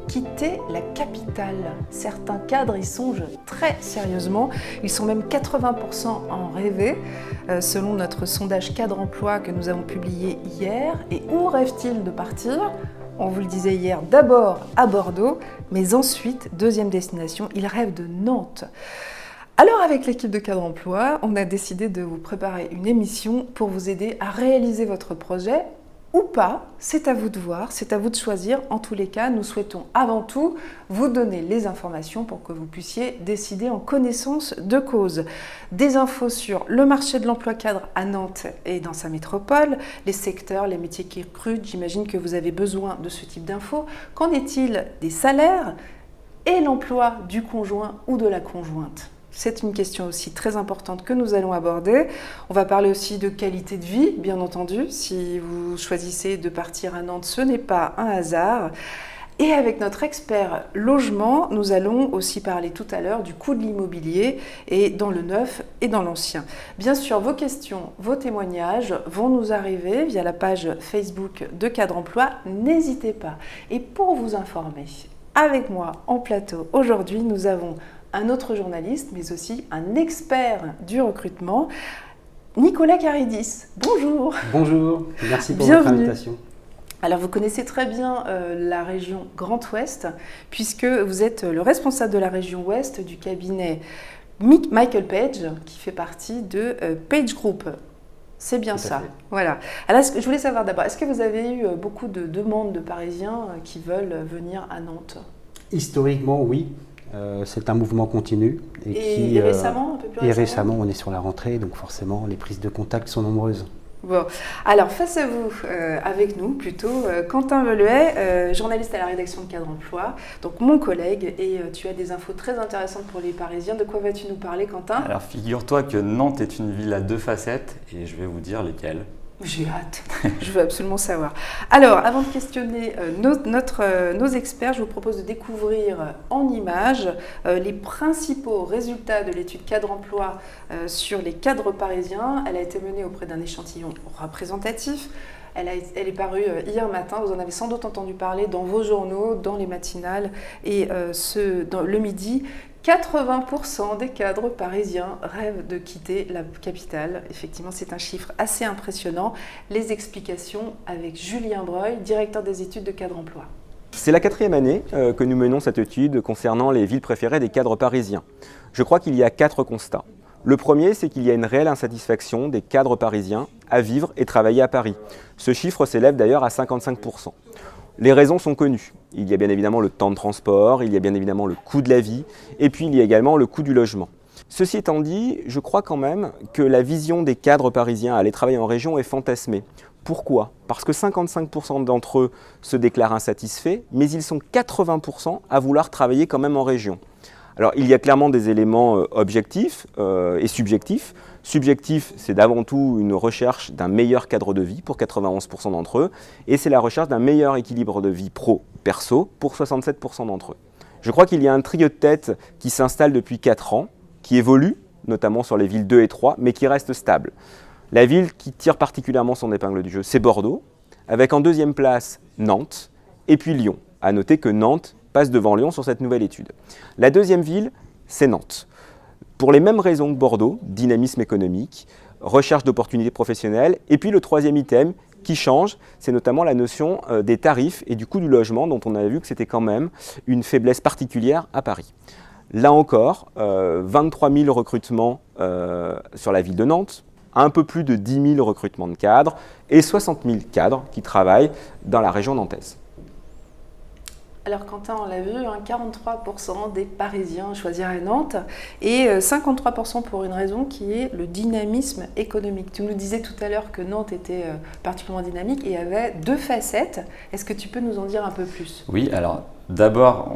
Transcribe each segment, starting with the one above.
Quitter la capitale. Certains cadres y songent très sérieusement. Ils sont même 80% en rêver, selon notre sondage cadre emploi que nous avons publié hier. Et où rêvent-ils de partir ? On vous le disait hier, d'abord à Bordeaux, mais ensuite, deuxième destination, ils rêvent de Nantes. Alors avec l'équipe de Cadre Emploi, on a décidé de vous préparer une émission pour vous aider à réaliser votre projet ou pas, c'est à vous de voir, c'est à vous de choisir. En tous les cas, nous souhaitons avant tout vous donner les informations pour que vous puissiez décider en connaissance de cause. Des infos sur le marché de l'emploi cadre à Nantes et dans sa métropole, les secteurs, les métiers qui recrutent, j'imagine que vous avez besoin de ce type d'infos. Qu'en est-il des salaires et l'emploi du conjoint ou de la conjointe ? C'est une question aussi très importante que nous allons aborder. On va parler aussi de qualité de vie, bien entendu. Si vous choisissez de partir à Nantes, ce n'est pas un hasard. Et avec notre expert logement, nous allons aussi parler tout à l'heure du coût de l'immobilier et dans le neuf et dans l'ancien. Bien sûr, vos questions, vos témoignages vont nous arriver via la page Facebook de Cadre Emploi. N'hésitez pas. Et pour vous informer, avec moi en plateau, aujourd'hui, nous avons un autre journaliste, mais aussi un expert du recrutement, Nicolas Caridis. Bonjour. Bonjour, merci pour Bienvenue. votre invitation. Alors vous connaissez très bien la région Grand Ouest, puisque vous êtes le responsable de la région Ouest du cabinet Michael Page, qui fait partie de Page Group. C'est bien ça. Voilà. Alors, je voulais savoir d'abord, est-ce que vous avez eu beaucoup de demandes de Parisiens qui veulent venir à Nantes ? Historiquement, oui. C'est un mouvement continu. Et récemment, un peu plus récemment ? Et récemment, on est sur la rentrée, donc forcément, les prises de contact sont nombreuses. Bon, alors face à vous, avec nous plutôt, Quentin Veluet, journaliste à la rédaction de Cadre Emploi, donc mon collègue, et tu as des infos très intéressantes pour les Parisiens. De quoi vas-tu nous parler, Quentin ? Alors figure-toi que Nantes est une ville à deux facettes, et je vais vous dire lesquelles. J'ai hâte, je veux absolument savoir. Alors, avant de questionner nos experts, je vous propose de découvrir en images les principaux résultats de l'étude Cadre Emploi sur les cadres parisiens. Elle a été menée auprès d'un échantillon représentatif. Elle est parue hier matin, vous en avez sans doute entendu parler dans vos journaux, dans les matinales et dans le midi. 80% des cadres parisiens rêvent de quitter la capitale. Effectivement, c'est un chiffre assez impressionnant. Les explications avec Julien Breuil, directeur des études de Cadre Emploi. C'est la 4e année que nous menons cette étude concernant les villes préférées des cadres parisiens. Je crois qu'il y a 4 constats. Le premier, c'est qu'il y a une réelle insatisfaction des cadres parisiens à vivre et travailler à Paris. Ce chiffre s'élève d'ailleurs à 55%. Les raisons sont connues. Il y a bien évidemment le temps de transport, il y a bien évidemment le coût de la vie, et puis il y a également le coût du logement. Ceci étant dit, je crois quand même que la vision des cadres parisiens à aller travailler en région est fantasmée. Pourquoi ? Parce que 55% d'entre eux se déclarent insatisfaits, mais ils sont 80% à vouloir travailler quand même en région. Alors il y a clairement des éléments objectifs et subjectifs. Subjectif, c'est d'avant tout une recherche d'un meilleur cadre de vie pour 91% d'entre eux, et c'est la recherche d'un meilleur équilibre de vie pro-perso pour 67% d'entre eux. Je crois qu'il y a un trio de tête qui s'installe depuis 4 ans, qui évolue, notamment sur les villes 2 et 3, mais qui reste stable. La ville qui tire particulièrement son épingle du jeu, c'est Bordeaux, avec en deuxième place Nantes, et puis Lyon. À noter que Nantes passe devant Lyon sur cette nouvelle étude. La deuxième ville, c'est Nantes. Pour les mêmes raisons que Bordeaux, dynamisme économique, recherche d'opportunités professionnelles, et puis le troisième item qui change, c'est notamment la notion des tarifs et du coût du logement, dont on avait vu que c'était quand même une faiblesse particulière à Paris. Là encore, 23 000 recrutements sur la ville de Nantes, un peu plus de 10 000 recrutements de cadres et 60 000 cadres qui travaillent dans la région nantaise. Alors Quentin, on l'a vu, 43% des Parisiens choisiraient Nantes et 53% pour une raison qui est le dynamisme économique. Tu nous disais tout à l'heure que Nantes était particulièrement dynamique et avait 2 facettes. Est-ce que tu peux nous en dire un peu plus ? Oui, alors d'abord,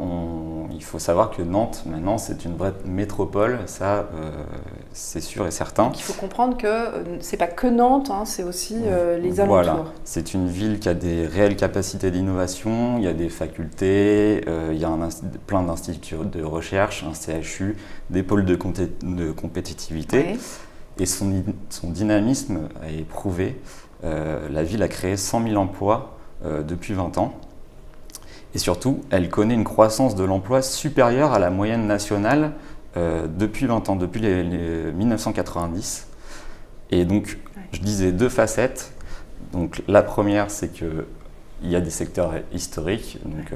il il faut savoir que Nantes, maintenant, c'est une vraie métropole, ça, c'est sûr et certain. Donc, il faut comprendre que c'est pas que Nantes, hein, c'est aussi les alentours. Voilà, c'est une ville qui a des réelles capacités d'innovation, il y a des facultés, il y a plein d'instituts de recherche, un CHU, des pôles de compétitivité. Ouais. Et son dynamisme est prouvé. La ville a créé 100 000 emplois depuis 20 ans. Et surtout, elle connaît une croissance de l'emploi supérieure à la moyenne nationale depuis 20 ans, depuis les 1990. Et donc, je disais 2 facettes. Donc, la première, c'est qu'il y a des secteurs historiques. Donc,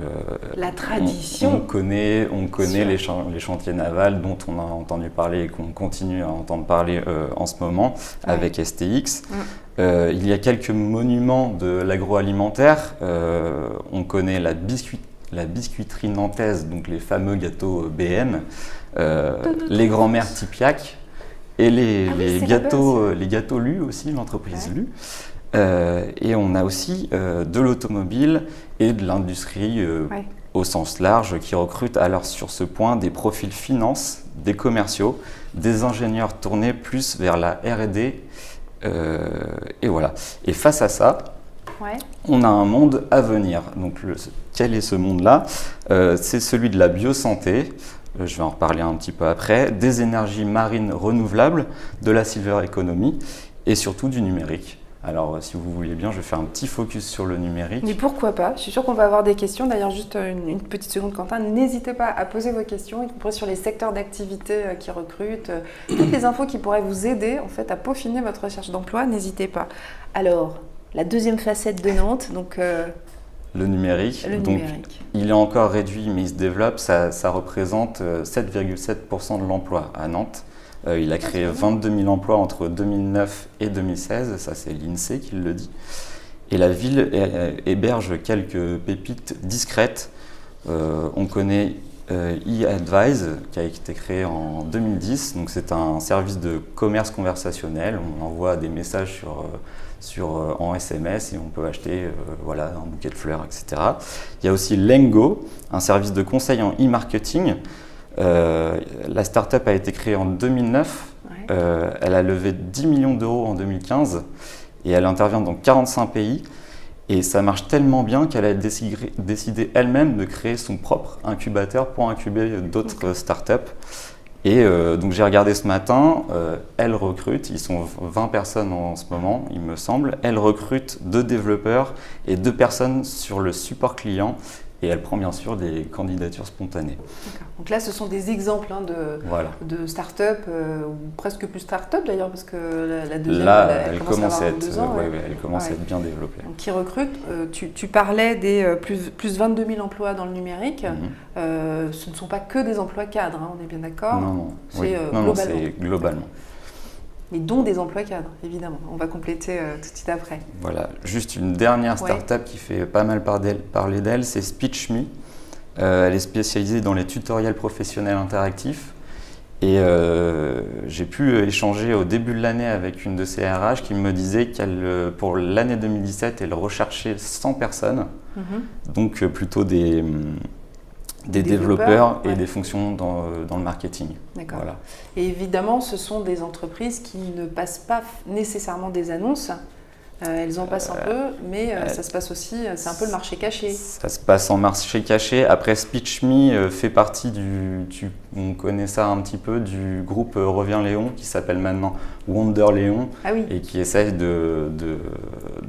la tradition. On connaît les chantiers navals dont on a entendu parler et qu'on continue à entendre parler en ce moment avec STX. Il y a quelques monuments de l'agroalimentaire. On connaît la biscuiterie nantaise, donc les fameux gâteaux BM, les grands-mères Tipiac et les gâteaux Lu aussi, l'entreprise Lu. Et on a aussi de l'automobile et de l'industrie au sens large qui recrutent alors sur ce point des profils finance, des commerciaux, des ingénieurs tournés plus vers la R&D. Et voilà. Et face à ça, on a un monde à venir. Donc, quel est ce monde-là? C'est celui de la biosanté. Je vais en reparler un petit peu après. Des énergies marines renouvelables, de la silver economy et surtout du numérique. Alors, si vous voulez bien, je vais faire un petit focus sur le numérique. Mais pourquoi pas? Je suis sûre qu'on va avoir des questions. D'ailleurs, juste une petite seconde, Quentin. N'hésitez pas à poser vos questions, y compris sur les secteurs d'activité qui recrutent. Toutes les infos qui pourraient vous aider en fait, à peaufiner votre recherche d'emploi, n'hésitez pas. Alors, la deuxième facette de Nantes, donc... Le numérique. Donc, il est encore réduit, mais il se développe. Ça représente 7,7% de l'emploi à Nantes. Il a créé 22 000 emplois entre 2009 et 2016, ça c'est l'INSEE qui le dit. Et la ville héberge quelques pépites discrètes. On connaît e-Advise qui a été créé en 2010, donc c'est un service de commerce conversationnel. On envoie des messages en SMS et on peut acheter un bouquet de fleurs, etc. Il y a aussi Lengo, un service de conseil en e-marketing. La start-up a été créée en 2009, elle a levé 10 millions d'euros en 2015 et elle intervient dans 45 pays et ça marche tellement bien qu'elle a décidé elle-même de créer son propre incubateur pour incuber d'autres start-up. Et donc j'ai regardé ce matin, elle recrute, ils sont 20 personnes en ce moment il me semble, elle recrute 2 développeurs et 2 personnes sur le support client. Et elle prend bien sûr des candidatures spontanées. D'accord. Donc là, ce sont des exemples de start-up, ou presque plus start-up d'ailleurs, parce que la deuxième, elle commence à être bien développée. Donc, qui recrute, tu parlais des plus 22 000 emplois dans le numérique. Ce ne sont pas que des emplois cadres, hein, on est bien d'accord? Non, c'est globalement. Mais dont des emplois cadres, évidemment. On va compléter tout de suite après. Voilà, juste une dernière start-up qui fait pas mal parler d'elle, c'est SpeechMe. Elle est spécialisée dans les tutoriels professionnels interactifs. Et j'ai pu échanger au début de l'année avec une de ses RH qui me disait qu'elle, pour l'année 2017, elle recherchait 100 personnes. Donc plutôt des développeurs et des fonctions dans le marketing. D'accord. Voilà. Et évidemment, ce sont des entreprises qui ne passent pas nécessairement des annonces. Elles en passent un peu, mais ça se passe aussi, c'est un peu le marché caché. Ça se passe en marché caché. Après, SpeechMe fait partie on connaît ça un petit peu, du groupe Revient Léon, qui s'appelle maintenant Wonder Léon, et qui essaye de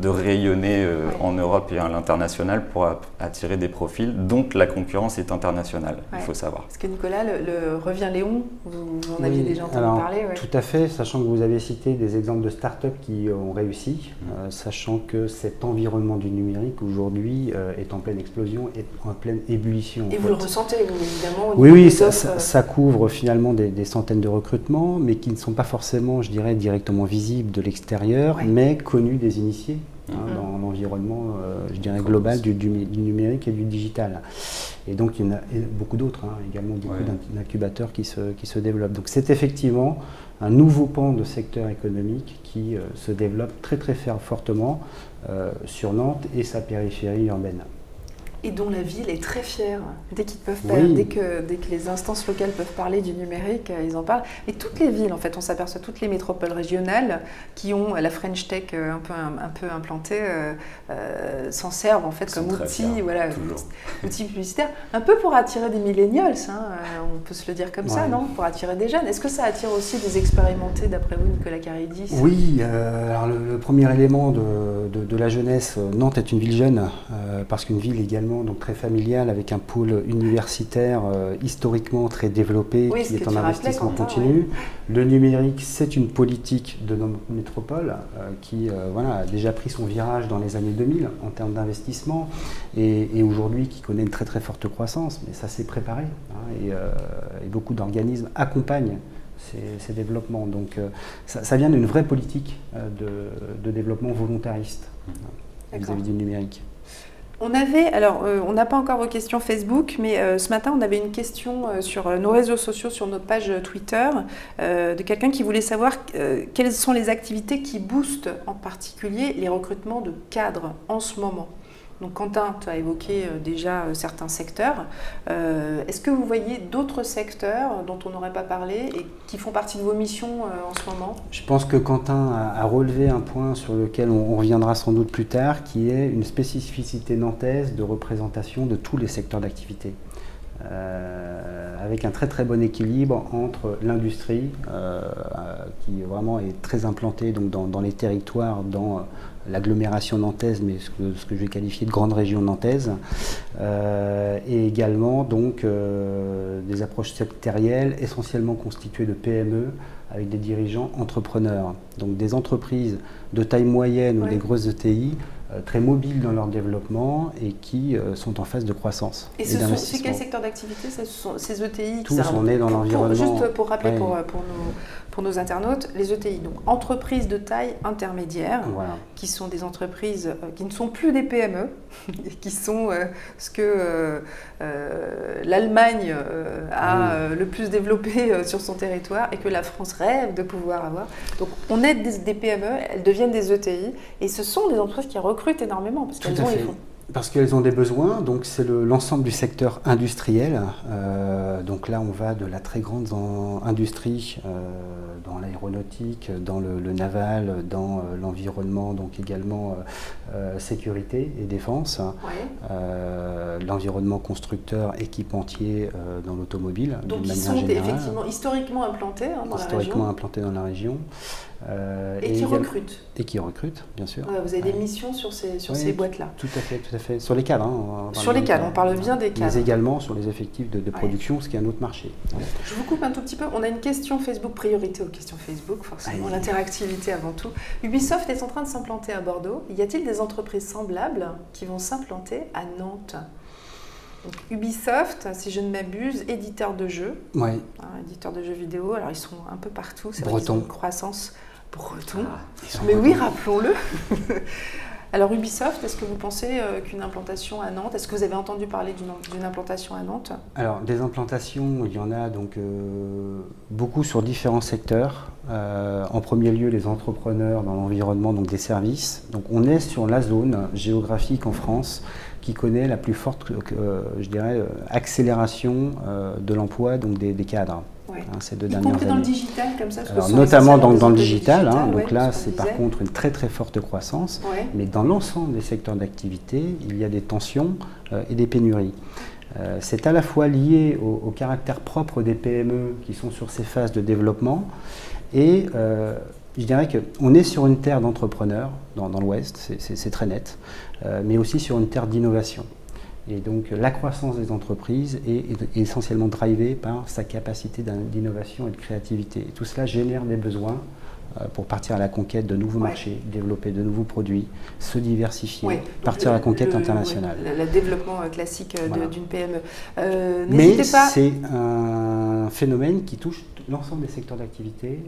rayonner en Europe et à l'international pour attirer des profils. Donc la concurrence est internationale, il faut savoir. Parce que Nicolas, le Revient Léon, vous en aviez déjà entendu parler? Tout à fait, sachant que vous avez cité des exemples de start-up qui ont réussi. Sachant que cet environnement du numérique aujourd'hui est en pleine explosion et en pleine ébullition. Et vous le ressentez, évidemment? Oui, ça couvre finalement des centaines de recrutements, mais qui ne sont pas forcément, je dirais, directement visibles de l'extérieur, mais connus des initiés dans l'environnement, je dirais, global du numérique et du digital. Et donc, il y en a beaucoup d'autres, également beaucoup d'incubateurs qui se développent. Donc, c'est effectivement un nouveau pan de secteur économique qui se développe très très fortement sur Nantes et sa périphérie urbaine. et dont la ville est très fière. Dès qu'ils peuvent, dès que les instances locales peuvent parler du numérique, ils en parlent. Et toutes les villes, en fait, on s'aperçoit, toutes les métropoles régionales qui ont la French Tech un peu implantée, s'en servent en fait comme outil, voilà, outil publicitaire, un peu pour attirer des millennials, on peut se le dire comme ça, non? Pour attirer des jeunes. Est-ce que ça attire aussi des expérimentés, d'après vous, Nicolas Caridis? Oui, alors le premier élément de la jeunesse, Nantes est une ville jeune, parce qu'une ville également donc très familiale, avec un pôle universitaire historiquement très développé, qui est en investissement continu. Le numérique, c'est une politique de nos métropoles qui a déjà pris son virage dans les années 2000 en termes d'investissement et aujourd'hui qui connaît une très très forte croissance, mais ça s'est préparé et beaucoup d'organismes accompagnent ces développements. Donc ça vient d'une vraie politique de développement volontariste vis-à-vis du numérique. On n'a pas encore vos questions Facebook, mais ce matin, on avait une question sur nos réseaux sociaux, sur notre page Twitter, de quelqu'un qui voulait savoir quelles sont les activités qui boostent en particulier les recrutements de cadres en ce moment. Donc Quentin, tu as évoqué déjà certains secteurs. Est-ce que vous voyez d'autres secteurs dont on n'aurait pas parlé et qui font partie de vos missions en ce moment? Je pense que Quentin a relevé un point sur lequel on reviendra sans doute plus tard, qui est une spécificité nantaise de représentation de tous les secteurs d'activité. Avec un très très bon équilibre entre l'industrie, qui vraiment est très implantée donc dans les territoires, dans l'agglomération nantaise, mais ce que je vais qualifier de grande région nantaise, et également donc des approches sectorielles essentiellement constituées de PME avec des dirigeants entrepreneurs, donc des entreprises de taille moyenne ou des grosses ETI très mobiles dans leur développement et qui sont en phase de croissance. Et c'est quel secteur d'activité ces ETI? Tous, on est dans l'environnement. Juste pour rappeler pour nos internautes, les ETI, donc entreprises de taille intermédiaire, qui sont des entreprises qui ne sont plus des PME, et qui sont ce que l'Allemagne a le plus développé sur son territoire et que la France rêve de pouvoir avoir. Donc on aide des PME, elles deviennent des ETI, et ce sont des entreprises qui recrutent énormément, parce qu'elles ont les fonds. Parce qu'elles ont des besoins, donc c'est l'ensemble du secteur industriel. Donc là, on va de la très grande industrie dans l'aéronautique, dans le naval, dans l'environnement, donc également sécurité et défense, l'environnement constructeur, équipementier dans l'automobile. Donc ils sont effectivement historiquement implantés dans la région. Et qui recrutent. Et qui recrutent, bien sûr. Vous avez des missions sur ces boîtes-là. Tout à fait. Sur les cadres. Sur les cadres, on parle bien des cadres. Mais également sur les effectifs de production, ce qui est un autre marché. Je vous coupe un tout petit peu. On a une question Facebook, priorité aux questions Facebook, forcément l'interactivité avant tout. Ubisoft est en train de s'implanter à Bordeaux. Y a-t-il des entreprises semblables qui vont s'implanter à Nantes? Donc, Ubisoft, si je ne m'abuse, éditeur de jeux. Éditeur de jeux vidéo. Alors ils sont un peu partout. C'est vrai qu'ils ont une croissance breton. Mais oui, rappelons-le. Alors Ubisoft, est-ce que vous pensez qu'une implantation à Nantes, est-ce que vous avez entendu parler d'une implantation à Nantes? Alors des implantations, il y en a donc beaucoup sur différents secteurs. En premier lieu, les entrepreneurs dans l'environnement, donc des services. Donc on est sur la zone géographique en France qui connaît la plus forte, accélération de l'emploi donc des cadres. Ces 2 dernières années. Dans le digital comme ça, notamment dans le digital, donc là c'est par contre une très très forte croissance, mais dans l'ensemble des secteurs d'activité, il y a des tensions et des pénuries. C'est à la fois lié au caractère propre des PME qui sont sur ces phases de développement et je dirais qu'on est sur une terre d'entrepreneurs dans l'Ouest, c'est très net, mais aussi sur une terre d'innovation. Et donc la croissance des entreprises est essentiellement drivée par sa capacité d'innovation et de créativité. Et tout cela génère des besoins pour partir à la conquête de nouveaux marchés, développer de nouveaux produits, se diversifier, partir à la conquête internationale. Le développement classique d'une PME. Mais c'est un phénomène qui touche l'ensemble des secteurs d'activité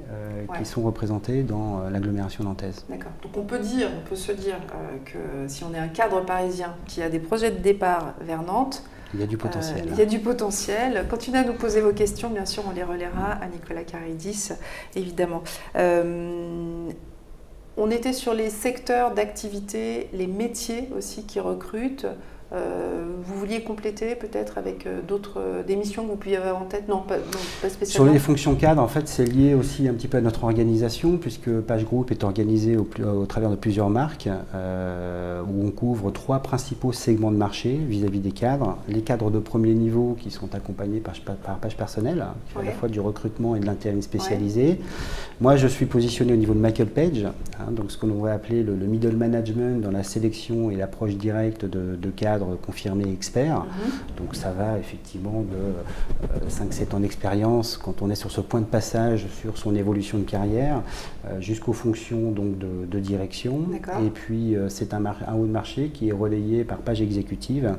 qui sont représentés dans l'agglomération nantaise. D'accord. Donc on peut se dire que si on est un cadre parisien qui a des projets de départ vers Nantes, il y a du potentiel. Il y a du potentiel. Continuez à nous poser vos questions, bien sûr, on les relaiera à Nicolas Caridis, évidemment. On était sur les secteurs d'activité, les métiers aussi qui recrutent. Vous vouliez compléter peut-être avec des missions que vous pouviez avoir en tête? Non, pas spécialement. Sur les fonctions cadres, en fait, c'est lié aussi un petit peu à notre organisation, puisque PageGroup est organisé au travers de plusieurs marques, où on couvre 3 principaux segments de marché vis-à-vis des cadres. Les cadres de premier niveau qui sont accompagnés par Page Personnel, qui fait à la fois du recrutement et de l'intérim spécialisé. Moi, je suis positionné au niveau de Michael Page, donc ce qu'on aurait appelé le middle management dans la sélection et l'approche directe de cadres confirmés experts. Donc ça va effectivement de 5-7 ans d'expérience quand on est sur ce point de passage sur son évolution de carrière jusqu'aux fonctions donc, de direction. Et puis c'est un haut de marché qui est relayé par Page Exécutive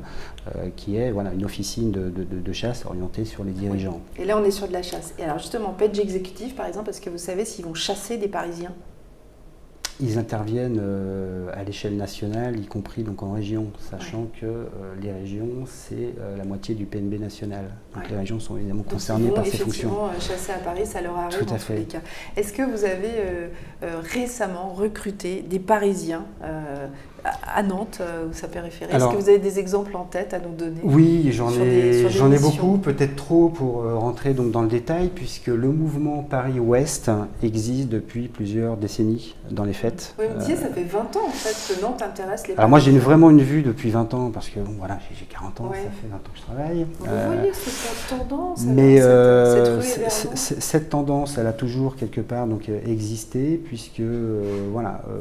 qui est une officine de chasse orientée sur les dirigeants. Et là on est sur de la chasse. Et alors justement Page Exécutive par exemple, est-ce que vous savez s'ils vont chasser des Parisiens? Ils interviennent à l'échelle nationale, y compris donc en région, sachant que les régions, c'est la moitié du PNB national. Donc les régions sont évidemment concernées par ces fonctions. Chasser à Paris, ça leur arrive dans tous les cas. Est-ce que vous avez récemment recruté des Parisiens à Nantes ou sa périphérie? Est-ce que vous avez des exemples en tête à nous donner? Oui, j'en ai beaucoup, peut-être trop pour rentrer donc dans le détail, puisque le mouvement Paris-Ouest existe depuis plusieurs décennies dans les faits. Oui, vous me disiez, ça fait 20 ans en fait que Nantes intéresse les Parisiens. Alors moi j'ai vraiment une vue depuis 20 ans, parce que j'ai 40 ans, ça fait 20 ans que je travaille. Vous voyez, c'est pas tendance. Mais cette tendance, elle a toujours quelque part donc, existé, puisque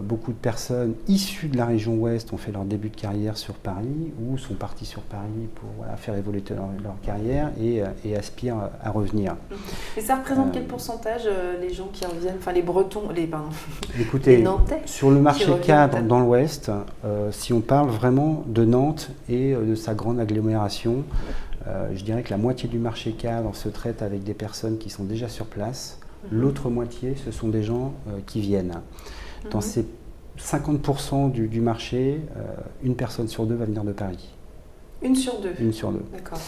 beaucoup de personnes issues de la région Ouest ont fait leur début de carrière sur Paris ou sont partis sur Paris pour faire évoluer leur carrière et aspirent à revenir. Et ça représente quel pourcentage les gens qui reviennent, enfin les Bretons, Écoutez, les Nantais sur le marché cadre dans l'Ouest, si on parle vraiment de Nantes et de sa grande agglomération, je dirais que la moitié du marché cadre se traite avec des personnes qui sont déjà sur place. L'autre moitié, ce sont des gens qui viennent. Dans ces 50% du marché, une personne sur 2 va venir de Paris. Une sur 2? Une sur 2. D'accord.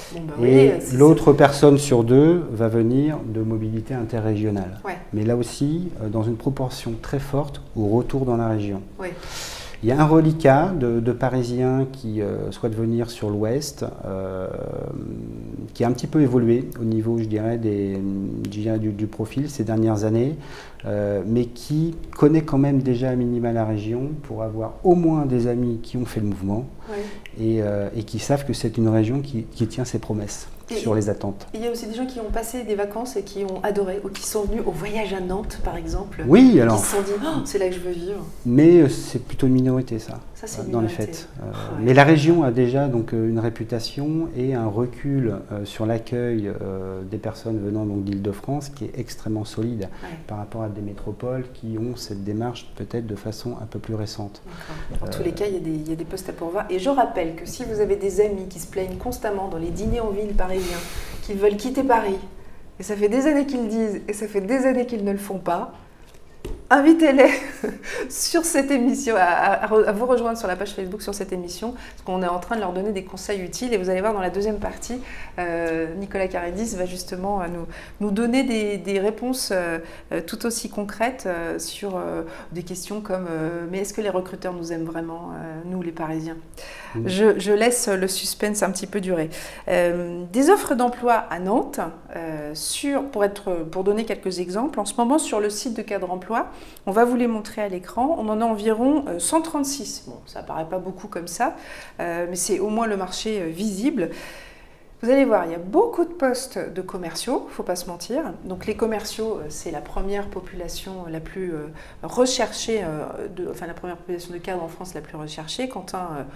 Et l'autre personne sur 2 va venir de mobilité interrégionale. Mais là aussi, dans une proportion très forte au retour dans la région. Il y a un reliquat de Parisiens qui souhaitent venir sur l'Ouest, qui a un petit peu évolué au niveau, je dirais, du profil ces dernières années, mais qui connaît quand même déjà à minima la région pour avoir au moins des amis qui ont fait le mouvement et qui savent que c'est une région qui tient ses promesses sur les attentes. Il y a aussi des gens qui ont passé des vacances et qui ont adoré, ou qui sont venus au voyage à Nantes, par exemple. Oui, alors. Qui se sont dit, c'est là que je veux vivre. Mais c'est plutôt une minorité, ça dans les faits. Mais la région a déjà donc une réputation et un recul sur l'accueil des personnes venant donc d'Île-de-France qui est extrêmement solide par rapport à des métropoles qui ont cette démarche peut-être de façon un peu plus récente. En tous les cas, il y a des postes à pourvoir. Et je rappelle que si vous avez des amis qui se plaignent constamment dans les dîners en ville parisiens, qu'ils veulent quitter Paris, et ça fait des années qu'ils le disent, et ça fait des années qu'ils ne le font pas, invitez-les sur cette émission, à vous rejoindre sur la page Facebook sur cette émission, parce qu'on est en train de leur donner des conseils utiles. Et vous allez voir dans la deuxième partie, Nicolas Carédis va justement nous donner des réponses tout aussi concrètes sur des questions comme mais est-ce que les recruteurs nous aiment vraiment, nous les Parisiens? Je laisse le suspense un petit peu durer. Des offres d'emploi à Nantes, pour donner quelques exemples, en ce moment sur le site de Cadre Emploi, on va vous les montrer à l'écran, on en a environ 136. Bon, ça paraît pas beaucoup comme ça, mais c'est au moins le marché visible. Vous allez voir, il y a beaucoup de postes de commerciaux, il ne faut pas se mentir. Donc les commerciaux, c'est la première population la plus recherchée, la première population de cadres en France la plus recherchée. Quentin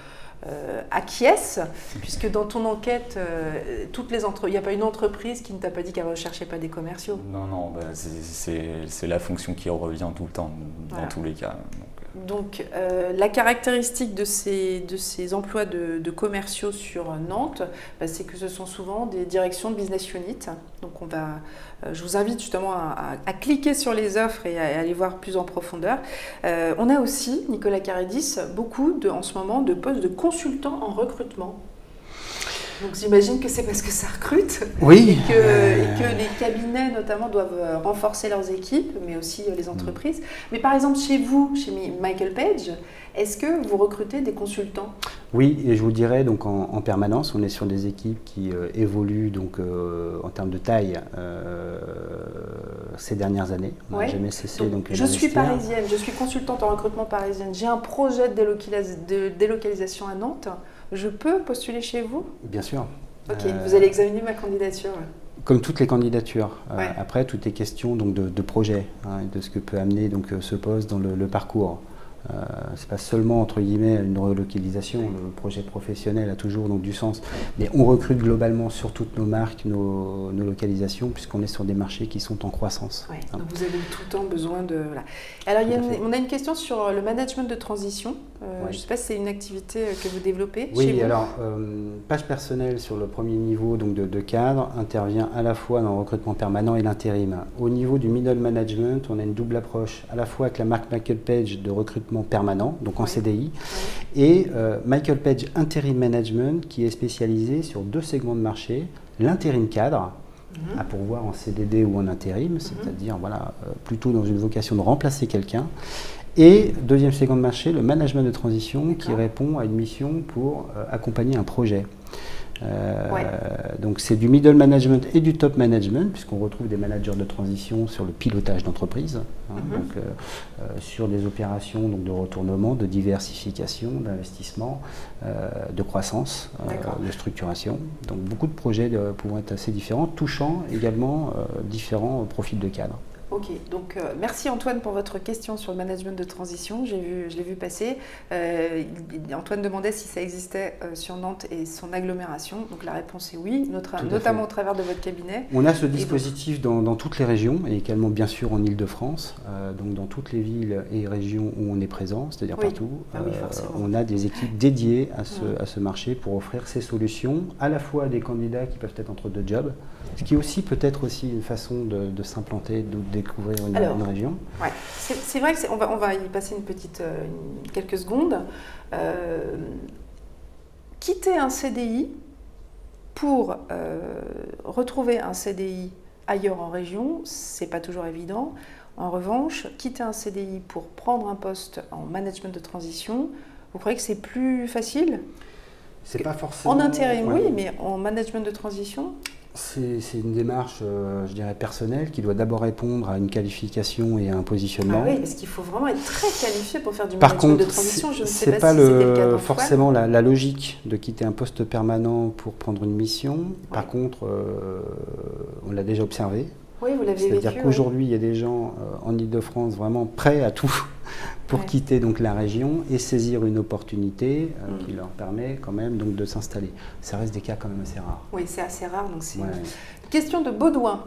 acquiesce, puisque dans ton enquête, il n'y a pas une entreprise qui ne t'a pas dit qu'elle ne recherchait pas des commerciaux. Non, c'est la fonction qui revient tout le temps, dans tous les cas. Donc la caractéristique de ces emplois de commerciaux sur Nantes, c'est que ce sont souvent des directions de business unit. Donc je vous invite justement à cliquer sur les offres et à aller voir plus en profondeur. On a aussi, Nicolas Carédis, beaucoup en ce moment de postes de consultants en recrutement. Donc j'imagine que c'est parce que ça recrute oui. et que les cabinets notamment doivent renforcer leurs équipes, mais aussi les entreprises. Mais par exemple chez vous, chez Michael Page, est-ce que vous recrutez des consultants ? Oui, et je vous dirais donc en permanence, on est sur des équipes qui évoluent donc en termes de taille ces dernières années. On n'a jamais cessé donc je suis parisienne, je suis consultante en recrutement parisienne. J'ai un projet de délocalisation à Nantes. Je peux postuler chez vous ? Bien sûr. Ok, vous allez examiner ma candidature. Comme toutes les candidatures. Ouais. Après, tout est question donc de projet, et de ce que peut amener donc ce poste dans le parcours. C'est pas seulement entre guillemets une relocalisation, le projet professionnel a toujours donc du sens, mais on recrute globalement sur toutes nos marques, nos localisations, puisqu'on est sur des marchés qui sont en croissance. Ouais, donc vous avez tout le temps besoin de... Voilà. Alors on a une question sur le management de transition. Je ne sais pas si c'est une activité que vous développez chez vous. Oui, alors page personnelle sur le premier niveau donc de cadre intervient à la fois dans le recrutement permanent et l'intérim. Au niveau du middle management, on a une double approche, à la fois avec la marque Michael Page de recrutement permanent, donc en CDI, et Michael Page Interim Management qui est spécialisé sur 2 segments de marché, l'intérim cadre, à pourvoir en CDD ou en intérim, c'est-à-dire plutôt dans une vocation de remplacer quelqu'un, et deuxième segment de marché, le management de transition qui répond à une mission pour accompagner un projet. Donc c'est du middle management et du top management, puisqu'on retrouve des managers de transition sur le pilotage d'entreprise, donc sur des opérations donc de retournement, de diversification, d'investissement, de croissance, de structuration. Donc beaucoup de projets pouvant être assez différents, touchant également différents profils de cadres. Ok, donc merci Antoine pour votre question sur le management de transition, je l'ai vu passer. Antoine demandait si ça existait sur Nantes et son agglomération, donc la réponse est oui, notamment au travers de votre cabinet. On a ce dispositif dans toutes les régions et également bien sûr en Ile-de-France, donc dans toutes les villes et régions où on est présent, c'est-à-dire partout, on a des équipes dédiées à ce marché pour offrir ces solutions à la fois à des candidats qui peuvent être entre 2 jobs, ce qui est aussi peut-être aussi une façon de s'implanter, de découvrir une région. Ouais. C'est vrai qu'on va y passer quelques secondes. Quitter un CDI pour retrouver un CDI ailleurs en région, c'est pas toujours évident. En revanche, quitter un CDI pour prendre un poste en management de transition, vous croyez que c'est plus facile ? C'est pas forcément... En intérim, oui, mais en management de transition ? C'est une démarche, je dirais, personnelle qui doit d'abord répondre à une qualification et à un positionnement. Ah oui, parce qu'il faut vraiment être très qualifié pour faire du management de transition. Je ne sais pas si c'était le cas d'Antoine. forcément la logique de quitter un poste permanent pour prendre une mission. Par contre, on l'a déjà observé. Oui, vous l'avez vécu. C'est-à-dire qu'aujourd'hui, il y a des gens en Ile-de-France vraiment prêts à tout pour quitter donc la région et saisir une opportunité qui leur permet quand même donc de s'installer. Ça reste des cas quand même assez rares. Oui, c'est assez rare. Donc c'est une question de Baudouin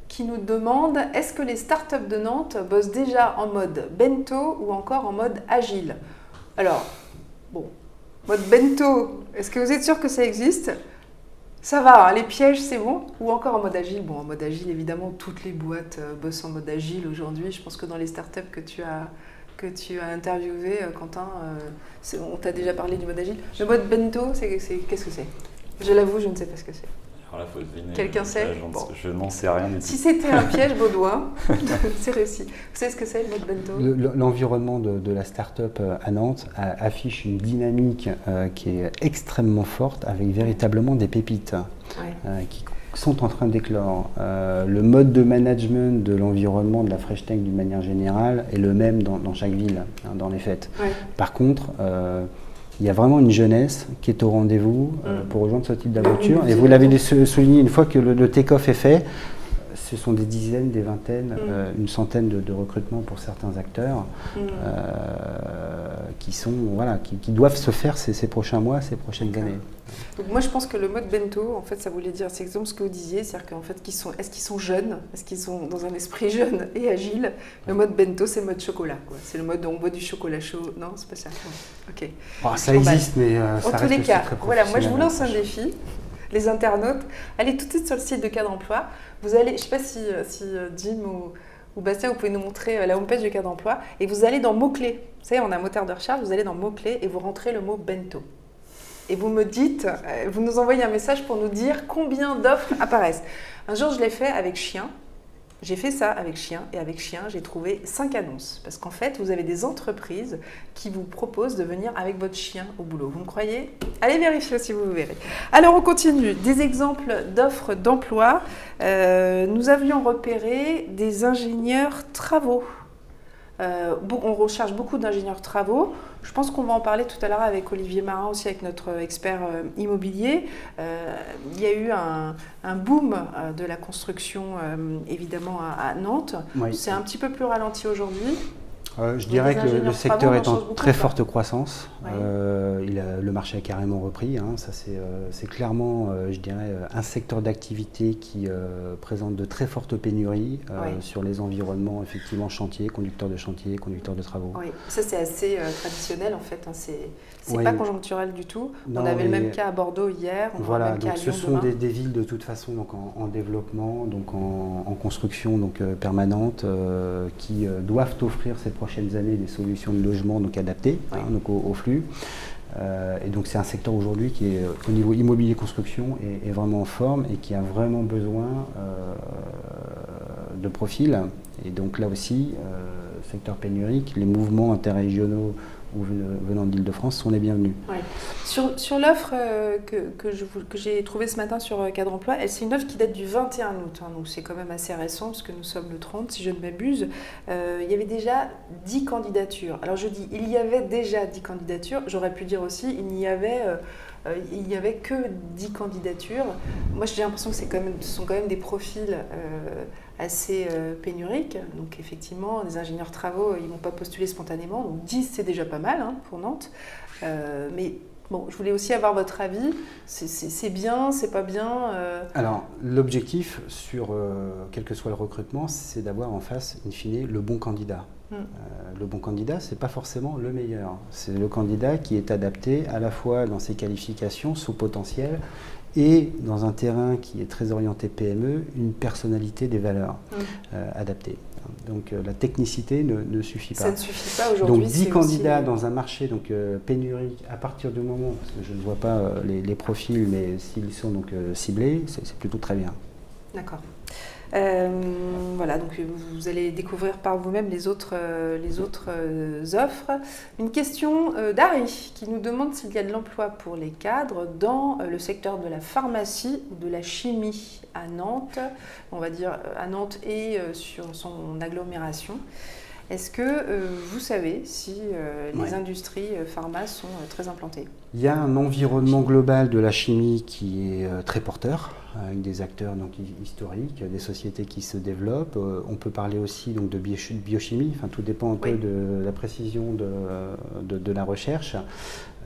qui nous demande « Est-ce que les startups de Nantes bossent déjà en mode bento ou encore en mode agile ?» Alors, mode bento, est-ce que vous êtes sûr que ça existe ? Ça va, les pièges, c'est bon. Ou encore en mode agile. En mode agile, évidemment, toutes les boîtes bossent en mode agile aujourd'hui. Je pense que dans les startups que tu as interviewées, Quentin, on t'a déjà parlé du mode agile. Le mode bento, qu'est-ce que c'est ? Je l'avoue, je ne sais pas ce que c'est. Alors là, faut deviner. Quelqu'un sait ? Je n'en sais rien du tout. Si c'était un piège, Baudouin, c'est réussi. Vous savez ce que c'est, le mode bento ? L'environnement de la start-up à Nantes affiche une dynamique qui est extrêmement forte, avec véritablement des pépites qui sont en train d'éclore. Le mode de management de l'environnement de la Fresh Tech d'une manière générale est le même dans chaque ville, dans les faits. Par contre, il y a vraiment une jeunesse qui est au rendez-vous pour rejoindre ce type d'aventure. Et vous l'avez souligné, une fois que le take-off est fait, ce sont des dizaines, des vingtaines, une centaine de recrutements pour certains acteurs qui doivent se faire ces prochains mois, ces prochaines années. Donc moi je pense que le mode bento, en fait, ça voulait dire, c'est exactement ce que vous disiez, c'est-à-dire qu'en fait, est-ce qu'ils sont jeunes, est-ce qu'ils sont dans un esprit jeune et agile. Le mode bento, c'est le mode chocolat, quoi. C'est le mode où on boit du chocolat chaud. Non, c'est pas ça. Ok. Ça existe, mais ça reste tous les cas, très voilà, moi je vous lance un professionnel. défi. Les internautes, allez tout de suite sur le site de Cadre Emploi. Vous allez, je ne sais pas si Jim ou Bastien, vous pouvez nous montrer la homepage de Cadre Emploi, et vous allez dans mots-clés. Vous savez, on a un moteur de recherche, vous allez dans mots-clés et vous rentrez le mot bento. et vous me dites, vous nous envoyez un message pour nous dire combien d'offres apparaissent. Un jour, je l'ai fait avec chien. J'ai fait ça avec chien, et avec chien, j'ai trouvé 5 annonces. Parce qu'en fait, vous avez des entreprises qui vous proposent de venir avec votre chien au boulot. Vous me croyez? Allez vérifier si vous verrez. Alors, on continue. Des exemples d'offres d'emploi. Nous avions repéré des ingénieurs travaux. On recherche beaucoup d'ingénieurs travaux. Je pense qu'on va en parler tout à l'heure avec Olivier Marin, aussi avec notre expert immobilier. Il y a eu un boom de la construction, évidemment, à Nantes. Oui. C'est un petit peu plus ralenti aujourd'hui. Je dirais que le secteur est en très forte croissance. Oui. Le marché a carrément repris. Hein. Ça, c'est clairement, je dirais, un secteur d'activité qui présente de très fortes pénuries sur les environnements, effectivement, chantiers, conducteurs de chantier, conducteurs de travaux. Oui, ça c'est assez traditionnel en fait. Hein. C'est pas conjoncturel du tout. Non, on avait le même cas à Bordeaux hier. Voilà, donc ce sont des villes de toute façon donc en développement, donc en construction donc, permanente, qui doivent offrir ces prochaines années des solutions de logement donc adaptées donc au flux. Et donc c'est un secteur aujourd'hui qui est au niveau immobilier construction est vraiment en forme et qui a vraiment besoin de profils. Et donc là aussi, secteur pénurique, les mouvements interrégionaux ou venant d'Île-de-France sont les bienvenus. Ouais. Sur l'offre que j'ai trouvée ce matin sur Cadre Emploi, c'est une offre qui date du 21 août, hein, donc c'est quand même assez récent parce que nous sommes le 30 si je ne m'abuse. Il y avait déjà 10 candidatures. Alors je dis il y avait déjà 10 candidatures, j'aurais pu dire aussi il n'y avait que 10 candidatures. Moi j'ai l'impression que ce sont quand même des profils assez pénuriques. Donc effectivement, des ingénieurs travaux, ils ne vont pas postuler spontanément. Donc 10, c'est déjà pas mal pour Nantes. Mais bon, je voulais aussi avoir votre avis. C'est bien, c'est pas bien Alors, l'objectif, sur quel que soit le recrutement, c'est d'avoir en face, in fine, le bon candidat. Le bon candidat, ce n'est pas forcément le meilleur. C'est le candidat qui est adapté à la fois dans ses qualifications, son potentiel, et dans un terrain qui est très orienté PME, une personnalité, des valeurs adaptées. Donc la technicité ne suffit pas. Ça ne suffit pas aujourd'hui. Donc 10 candidats dans un marché donc, pénurique, à partir du moment, parce que je ne vois pas les profils, mais s'ils sont donc, ciblés, c'est plutôt très bien. D'accord. Voilà, donc vous allez découvrir par vous-même les autres offres. Une question d'Harry qui nous demande s'il y a de l'emploi pour les cadres dans le secteur de la pharmacie ou de la chimie à Nantes, on va dire à Nantes et sur son agglomération. Est-ce que vous savez si les industries pharma sont très implantées? Il y a un environnement global de la chimie qui est très porteur, avec des acteurs donc, historiques, des sociétés qui se développent. On peut parler aussi donc, de biochimie, enfin, tout dépend un peu de la précision de la recherche.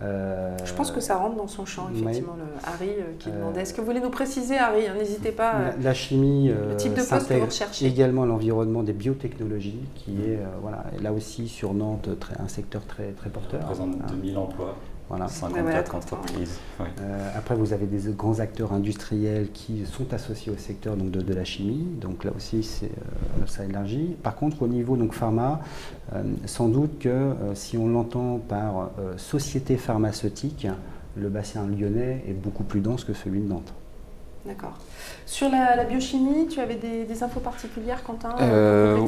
Je pense que ça rentre dans son champ, effectivement, Harry qui demandait. Est-ce que vous voulez nous préciser, Harry? N'hésitez pas. La chimie le type de poste que vous recherchez. Également l'environnement des biotechnologies, qui est là aussi sur Nantes un secteur très, très porteur. Ça représente 2000 emplois. Voilà. 54 entreprises. Ouais. Après, vous avez des grands acteurs industriels qui sont associés au secteur donc, de la chimie. Donc là aussi, ça élargit. Par contre, au niveau donc, pharma, sans doute que si on l'entend par société pharmaceutique, le bassin lyonnais est beaucoup plus dense que celui de Nantes. D'accord. Sur la biochimie, tu avais des infos particulières, Quentin,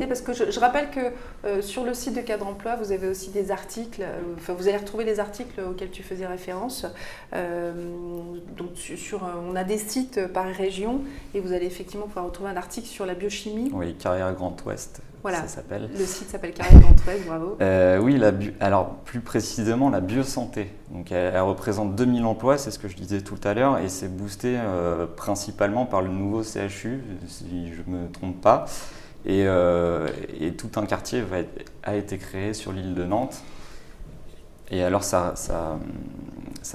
parce que je rappelle que sur le site de Cadre Emploi, vous avez aussi des articles, vous allez retrouver les articles auxquels tu faisais référence. Donc on a des sites par région et vous allez effectivement pouvoir retrouver un article sur la biochimie. Oui, Carrière Grand Ouest. Voilà, ça s'appelle. Le site s'appelle Carrière Grand Ouest, bravo. Oui, alors plus précisément la biosanté. Donc elle représente 2000 emplois, c'est ce que je disais tout à l'heure, et c'est boosté principalement par le nouveau CHU, si je ne me trompe pas. Et tout un quartier a été créé sur l'île de Nantes. Et alors ça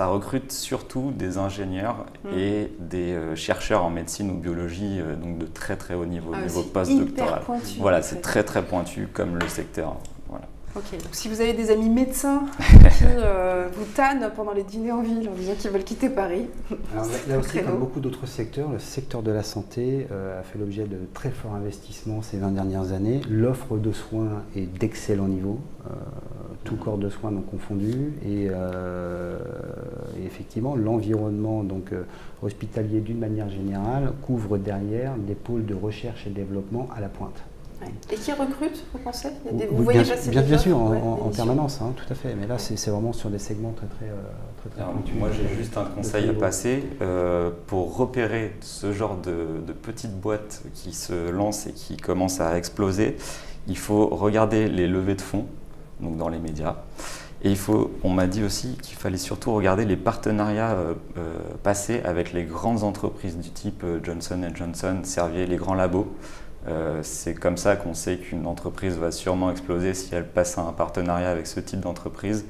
recrute surtout des ingénieurs et des chercheurs en médecine ou biologie, donc de très très haut niveau, niveau post-doctoral. Voilà, c'est très très pointu comme le secteur. Voilà. Ok, donc si vous avez des amis médecins qui vous tannent pendant les dîners en ville en disant qu'ils veulent quitter Paris. Alors là aussi, comme beaucoup d'autres secteurs, le secteur de la santé a fait l'objet de très forts investissements ces 20 dernières années. L'offre de soins est d'excellent niveau. tout corps de soins non confondu, et effectivement l'environnement hospitalier d'une manière générale couvre derrière des pôles de recherche et développement à la pointe. Et qui recrute, vous pensez? Vous voyez bien sûr, en permanence, hein, tout à fait. Mais là, c'est vraiment sur des segments très pointus. Moi, j'ai juste un conseil à passer. Pour repérer ce genre de petites boîtes qui se lancent et qui commencent à exploser, il faut regarder les levées de fonds, donc dans les médias. Et on m'a dit aussi qu'il fallait surtout regarder les partenariats passés avec les grandes entreprises du type Johnson & Johnson, Servier, les grands labos. C'est comme ça qu'on sait qu'une entreprise va sûrement exploser si elle passe à un partenariat avec ce type d'entreprise.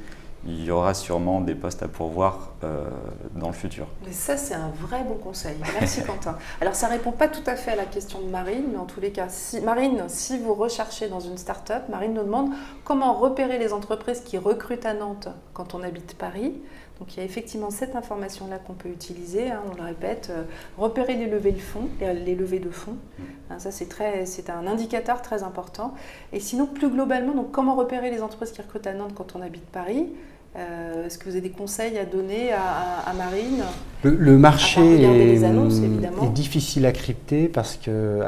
Il y aura sûrement des postes à pourvoir dans le futur. Mais ça, c'est un vrai bon conseil. Merci Quentin. Alors, ça ne répond pas tout à fait à la question de Marine, mais en tous les cas, Marine, si vous recherchez dans une start-up, Marine nous demande comment repérer les entreprises qui recrutent à Nantes quand on habite Paris. Donc, il y a effectivement cette information-là qu'on peut utiliser, hein, on le répète, repérer les levées de fonds. Hein, ça, c'est un indicateur très important. Et sinon, plus globalement, donc, comment repérer les entreprises qui recrutent à Nantes quand on habite Paris? Est-ce que vous avez des conseils à donner à Marine? Le marché les annonces, est difficile à décrypter parce que,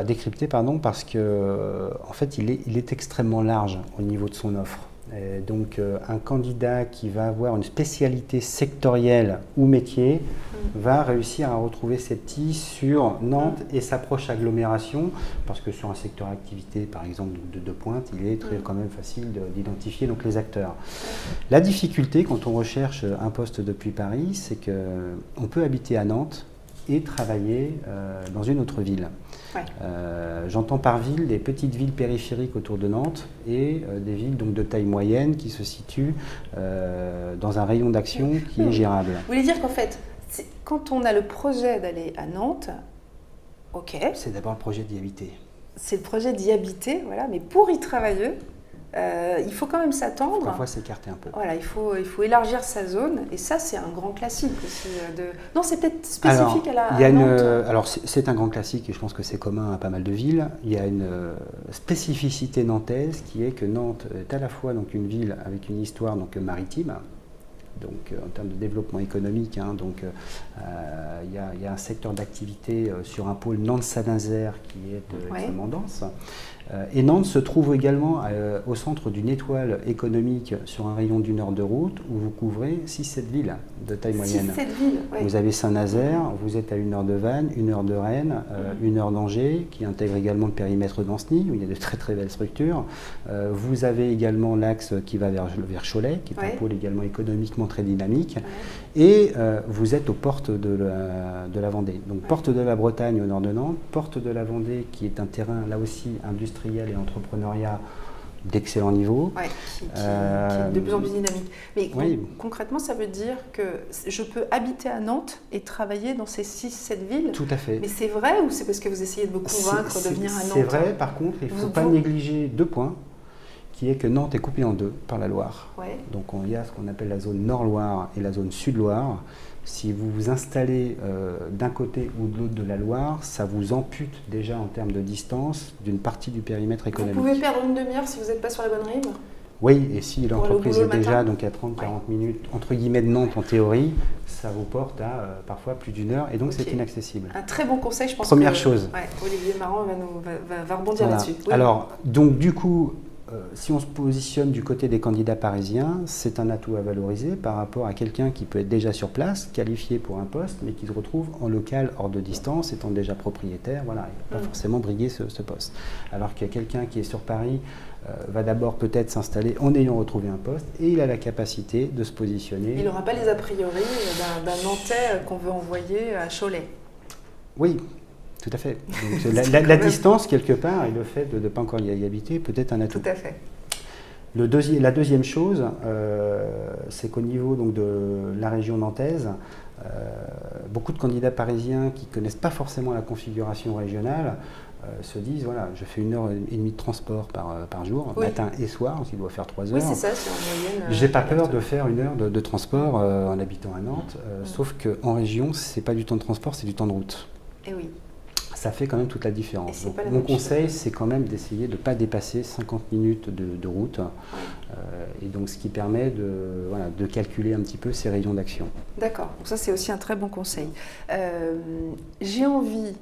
en fait, il est extrêmement large au niveau de son offre. Et donc, un candidat qui va avoir une spécialité sectorielle ou métier va réussir à retrouver ses petits sur Nantes et sa proche agglomération, parce que sur un secteur d'activité, par exemple, de pointe, il est quand même facile d'identifier donc, les acteurs. La difficulté quand on recherche un poste depuis Paris, c'est qu'on peut habiter à Nantes et travailler dans une autre ville. Ouais. J'entends par ville des petites villes périphériques autour de Nantes et des villes donc, de taille moyenne qui se situent dans un rayon d'action qui est gérable. Vous voulez dire qu'en fait, quand on a le projet d'aller à Nantes, ok. C'est d'abord le projet d'y habiter. C'est le projet d'y habiter, voilà, mais pour y travailler, il faut quand même s'attendre. Parfois s'écarter un peu. Voilà, il faut élargir sa zone, et ça c'est un grand classique aussi. Non, c'est peut-être spécifique à Nantes. Alors c'est un grand classique et je pense que c'est commun à pas mal de villes. Il y a une spécificité nantaise qui est que Nantes est à la fois donc, une ville avec une histoire donc, maritime. Donc, en termes de développement économique, hein, il y a un secteur d'activité sur un pôle Nantes-Saint-Nazaire qui est extrêmement dense. Et Nantes se trouve également au centre d'une étoile économique sur un rayon d'1 heure de route où vous couvrez 6-7 villes de taille moyenne. 6-7 villes, oui. Vous avez Saint-Nazaire, vous êtes à 1 heure de Vannes, 1 heure de Rennes, 1 heure d'Angers, qui intègre également le périmètre d'Ancenis, où il y a de très très belles structures. Vous avez également l'axe qui va vers Cholet, qui est un pôle également économiquement très dynamique. Et vous êtes aux portes de la Vendée. Donc porte de la Bretagne au nord de Nantes, porte de la Vendée qui est un terrain là aussi industriel et entrepreneuriat d'excellent niveau. Qui est de plus en plus dynamique. Mais concrètement, ça veut dire que je peux habiter à Nantes et travailler dans ces 6-7 villes? Tout à fait. Mais c'est vrai ou c'est parce que vous essayez de me convaincre de venir à Nantes? C'est vrai, par contre, il ne faut pas négliger 2 points, qui est que Nantes est coupée en 2 par la Loire. Donc il y a ce qu'on appelle la zone Nord-Loire et la zone Sud-Loire. Si vous vous installez d'un côté ou de l'autre de la Loire, ça vous ampute déjà en termes de distance d'une partie du périmètre économique. Vous pouvez perdre une demi-heure si vous n'êtes pas sur la bonne rive? Oui, et si l'entreprise est déjà donc à 30-40 minutes, entre guillemets, de Nantes en théorie, ça vous porte à parfois plus d'1 heure et donc c'est inaccessible. Un très bon conseil, je pense. Première chose. Olivier Marant va rebondir là-dessus. Oui. Alors, donc du coup, si on se positionne du côté des candidats parisiens, c'est un atout à valoriser par rapport à quelqu'un qui peut être déjà sur place, qualifié pour un poste, mais qui se retrouve en local hors de distance, étant déjà propriétaire, voilà, il ne va pas forcément briguer ce poste. Alors qu'il y a quelqu'un qui est sur Paris, va d'abord peut-être s'installer en ayant retrouvé un poste, et il a la capacité de se positionner. Il n'aura pas les a priori d'un Nantais qu'on veut envoyer à Cholet. Oui. Tout à fait. Donc, la distance, quelque part, et le fait de ne pas encore y habiter, peut-être un atout. Tout à fait. La deuxième chose, c'est qu'au niveau donc, de la région nantaise, beaucoup de candidats parisiens qui ne connaissent pas forcément la configuration régionale se disent, voilà, je fais 1h30 de transport par jour, matin et soir, donc il doit faire 3 heures. Oui, c'est ça, c'est en moyenne. J'ai pas peur de faire 1 heure de transport en habitant à Nantes, sauf qu'en région, ce n'est pas du temps de transport, c'est du temps de route. Et oui. ça fait quand même toute la différence. Donc, mon conseil, c'est quand même d'essayer de ne pas dépasser 50 minutes de route. Et donc, ce qui permet de calculer un petit peu ses rayons d'action. D'accord, donc ça c'est aussi un très bon conseil. J'ai envie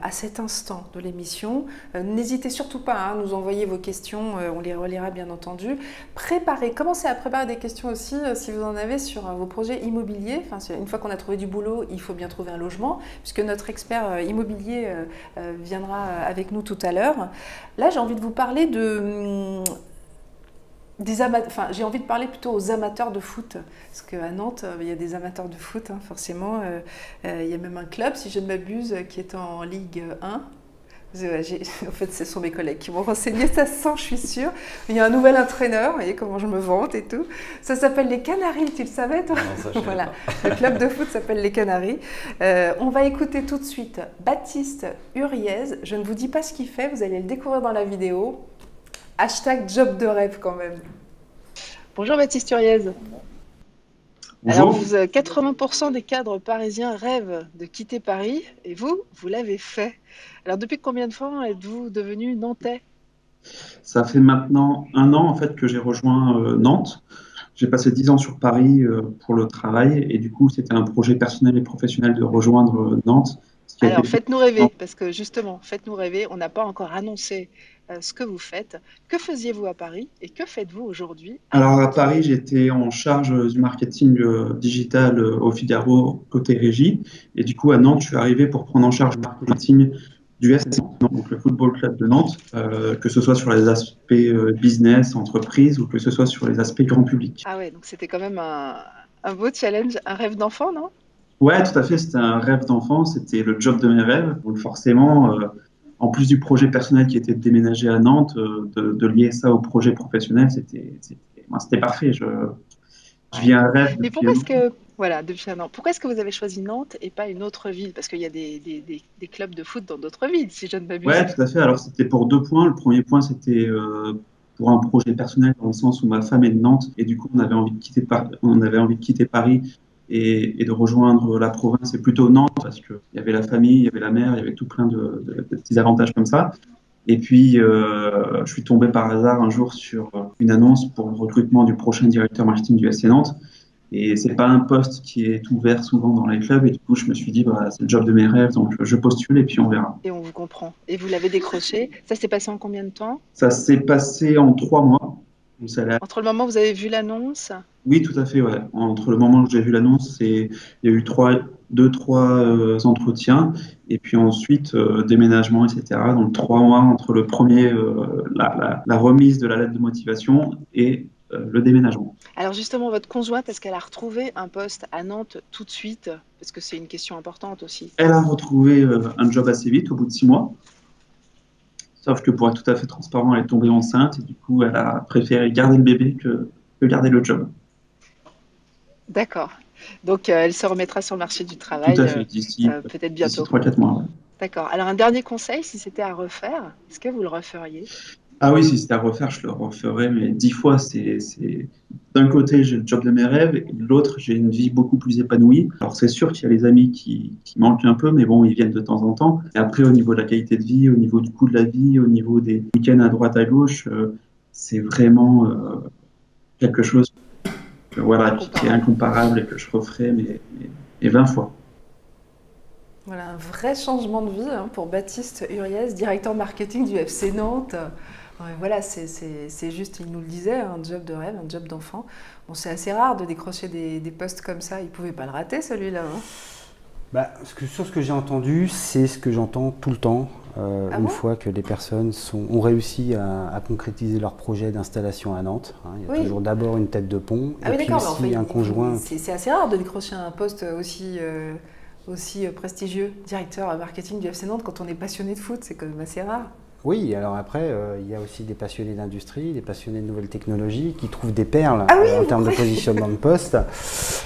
à cet instant de l'émission, n'hésitez surtout pas à nous envoyer vos questions, on les relira bien entendu. Commencez à préparer des questions aussi si vous en avez sur vos projets immobiliers. Une fois qu'on a trouvé du boulot, il faut bien trouver un logement, puisque notre expert immobilier viendra avec nous tout à l'heure. Là, j'ai envie de vous parler j'ai envie de parler plutôt aux amateurs de foot, parce qu'à Nantes, il y a des amateurs de foot, forcément. Il y a même un club, si je ne m'abuse, qui est en Ligue 1. En fait, ce sont mes collègues qui m'ont renseigné, ça se sent, je suis sûre. Il y a un nouvel entraîneur, vous voyez comment je me vante et tout. Ça s'appelle les Canaries, tu le savais toi? Non, ça, voilà, le club de foot s'appelle les Canaries. On va écouter tout de suite Baptiste Huriez. Je ne vous dis pas ce qu'il fait, vous allez le découvrir dans la vidéo. #job de rêve quand même. Bonjour Baptiste Huriez. Bonjour. Alors, 80% des cadres parisiens rêvent de quitter Paris et vous l'avez fait. Alors, depuis combien de temps êtes-vous devenu nantais? Ça fait maintenant 1 an en fait que j'ai rejoint Nantes. J'ai passé 10 ans sur Paris pour le travail et du coup, c'était un projet personnel et professionnel de rejoindre Nantes. Alors, faites-nous rêver, parce que justement, faites-nous rêver, on n'a pas encore annoncé ce que vous faites. Que faisiez-vous à Paris et que faites-vous aujourd'hui? Alors, à Paris, j'étais en charge du marketing digital au Figaro côté régie. Et du coup, à Nantes, je suis arrivé pour prendre en charge le marketing du FC Nantes, donc le Football Club de Nantes, que ce soit sur les aspects business, entreprise ou que ce soit sur les aspects grand public. Ah ouais, donc c'était quand même un beau challenge, un rêve d'enfant, non? Ouais, tout à fait, c'était un rêve d'enfant, c'était le job de mes rêves. Donc forcément, en plus du projet personnel qui était de déménager à Nantes, de lier ça au projet professionnel, c'était parfait. Je vis un rêve. Mais pourquoi depuis 1 an, pourquoi est-ce que vous avez choisi Nantes et pas une autre ville? Parce qu'il y a des clubs de foot dans d'autres villes, si je ne m'abuse. Ouais, tout à fait. Alors c'était pour 2 points. Le premier point, c'était pour un projet personnel dans le sens où ma femme est de Nantes et du coup on avait envie de quitter Paris et de rejoindre la province et plutôt Nantes parce qu'il y avait la famille, il y avait la mer, il y avait tout plein de petits avantages comme ça. Et puis, je suis tombé par hasard un jour sur une annonce pour le recrutement du prochain directeur marketing du FC Nantes. Et c'est pas un poste qui est ouvert souvent dans les clubs. Et du coup, je me suis dit, c'est le job de mes rêves, donc je postule et puis on verra. Et on vous comprend. Et vous l'avez décroché. Ça s'est passé en combien de temps? Ça s'est passé en 3 mois. Entre le moment où vous avez vu l'annonce? Oui, tout à fait, ouais. Entre le moment où j'ai vu l'annonce, il y a eu 2-3 entretiens, et puis ensuite déménagement, etc. Donc 3 mois entre le premier, la remise de la lettre de motivation et le déménagement. Alors justement, votre conjointe, est-ce qu'elle a retrouvé un poste à Nantes tout de suite? Parce que c'est une question importante aussi. Elle a retrouvé un job assez vite, au bout de 6 mois. Sauf que pour être tout à fait transparent, elle est tombée enceinte et du coup, elle a préféré garder le bébé que garder le job. D'accord. Donc, elle se remettra sur le marché du travail tout à fait, d'ici peut-être bientôt. 3-4 mois. Ouais. D'accord. Alors, un dernier conseil, si c'était à refaire, est-ce que vous le referiez? Ah oui, si c'était à refaire, je le referais, mais 10 fois. D'un côté, j'ai le job de mes rêves, et de l'autre, j'ai une vie beaucoup plus épanouie. Alors, c'est sûr qu'il y a les amis qui manquent un peu, mais bon, ils viennent de temps en temps. Et après, au niveau de la qualité de vie, au niveau du coût de la vie, au niveau des week-ends à droite, à gauche, c'est vraiment quelque chose qui est incomparable et que je referais, mais 20 fois. Voilà, un vrai changement de vie pour Baptiste Huriez, directeur marketing du FC Nantes. Voilà, c'est juste, il nous le disait, un job de rêve, un job d'enfant. Bon, c'est assez rare de décrocher des postes comme ça. Il ne pouvait pas le rater, celui-là. Sur ce que j'ai entendu, c'est ce que j'entends tout le temps. Une fois que les personnes ont réussi à concrétiser leur projet d'installation à Nantes. Il y a toujours d'abord une tête de pont et puis aussi un conjoint. C'est assez rare de décrocher un poste aussi prestigieux, directeur marketing du FC Nantes, quand on est passionné de foot, c'est quand même assez rare. Oui, alors après, il y a aussi des passionnés d'industrie, des passionnés de nouvelles technologies qui trouvent des perles en termes de positionnement de poste.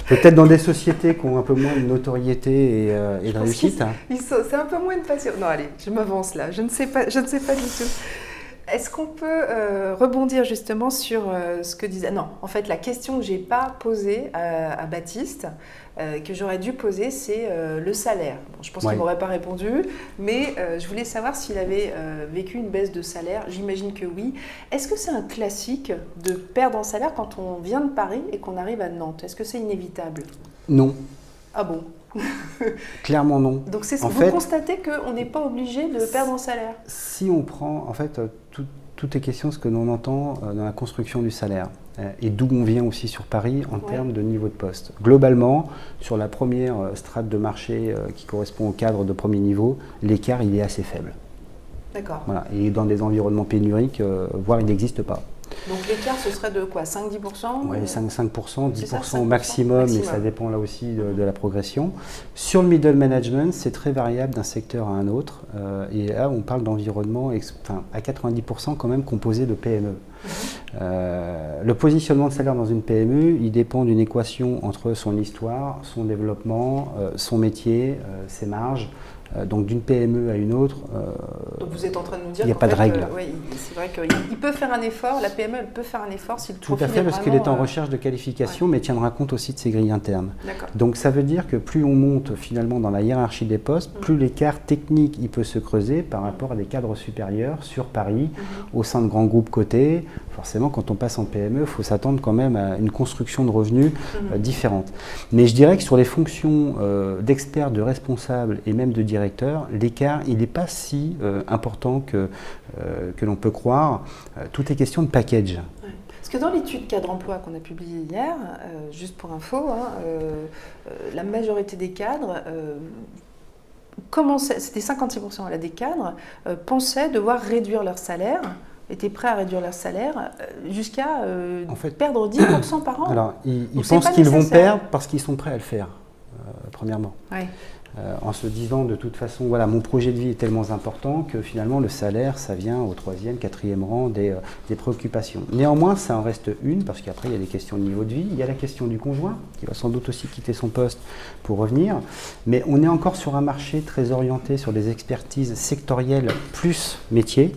Peut-être dans des sociétés qui ont un peu moins de notoriété et de réussite. C'est un peu moins de passion. Non, allez, je m'avance là, je ne sais pas du tout. Est-ce qu'on peut rebondir justement sur ce que disait... Non, en fait, la question que je n'ai pas posée à Baptiste, que j'aurais dû poser, c'est le salaire. Bon, je pense qu'il ne m'aurait pas répondu, mais je voulais savoir s'il avait vécu une baisse de salaire. J'imagine que oui. Est-ce que c'est un classique de perdre en salaire quand on vient de Paris et qu'on arrive à Nantes? Est-ce que c'est inévitable? Non. Ah bon? Clairement non. Donc vous constatez qu'on n'est pas obligé de perdre en salaire? Si on prend, en fait, tout est question de ce que l'on entend dans la construction du salaire et d'où on vient aussi sur Paris en termes de niveau de poste. Globalement, sur la première strate de marché qui correspond au cadre de premier niveau, l'écart il est assez faible. D'accord. Voilà. Et dans des environnements pénuriques, voire il n'existe pas. Donc l'écart, ce serait de quoi? 5-10%? Oui, 5%, 10% au maximum, et ça dépend là aussi de la progression. Sur le middle management, c'est très variable d'un secteur à un autre. Et là, on parle d'environnement à 90% quand même composé de PME. Le positionnement de salaire dans une PME, il dépend d'une équation entre son histoire, son développement, son métier, ses marges. Donc d'une PME à une autre, donc vous êtes en train de nous dire il n'y a pas de règle. Oui, c'est vrai qu'il peut faire un effort, la PME elle peut faire un effort si le profil Tout à fait, parce qu'elle est en recherche de qualification, mais tiendra compte aussi de ses grilles internes. Donc ça veut dire que plus on monte finalement dans la hiérarchie des postes, plus l'écart technique il peut se creuser par rapport à des cadres supérieurs sur Paris, au sein de grands groupes cotés. Forcément, quand on passe en PME, il faut s'attendre quand même à une construction de revenus différente. Mais je dirais que sur les fonctions d'experts, de responsables et même de directeurs, l'écart, il n'est pas si important que l'on peut croire. Tout est question de package. Ouais. Parce que dans l'étude cadre emploi qu'on a publiée hier, juste pour info, la majorité des cadres, c'était 56% des cadres, pensaient devoir réduire leur salaire, étaient prêts à réduire leur salaire jusqu'à perdre 10% par an. Alors, ils pensent qu'ils vont perdre parce qu'ils sont prêts à le faire, premièrement. Ouais. En se disant de toute façon, voilà, mon projet de vie est tellement important que finalement le salaire, ça vient au 3e, 4e rang des préoccupations. Néanmoins, ça en reste une, parce qu'après il y a des questions de niveau de vie, il y a la question du conjoint, qui va sans doute aussi quitter son poste pour revenir, mais on est encore sur un marché très orienté sur des expertises sectorielles plus métiers.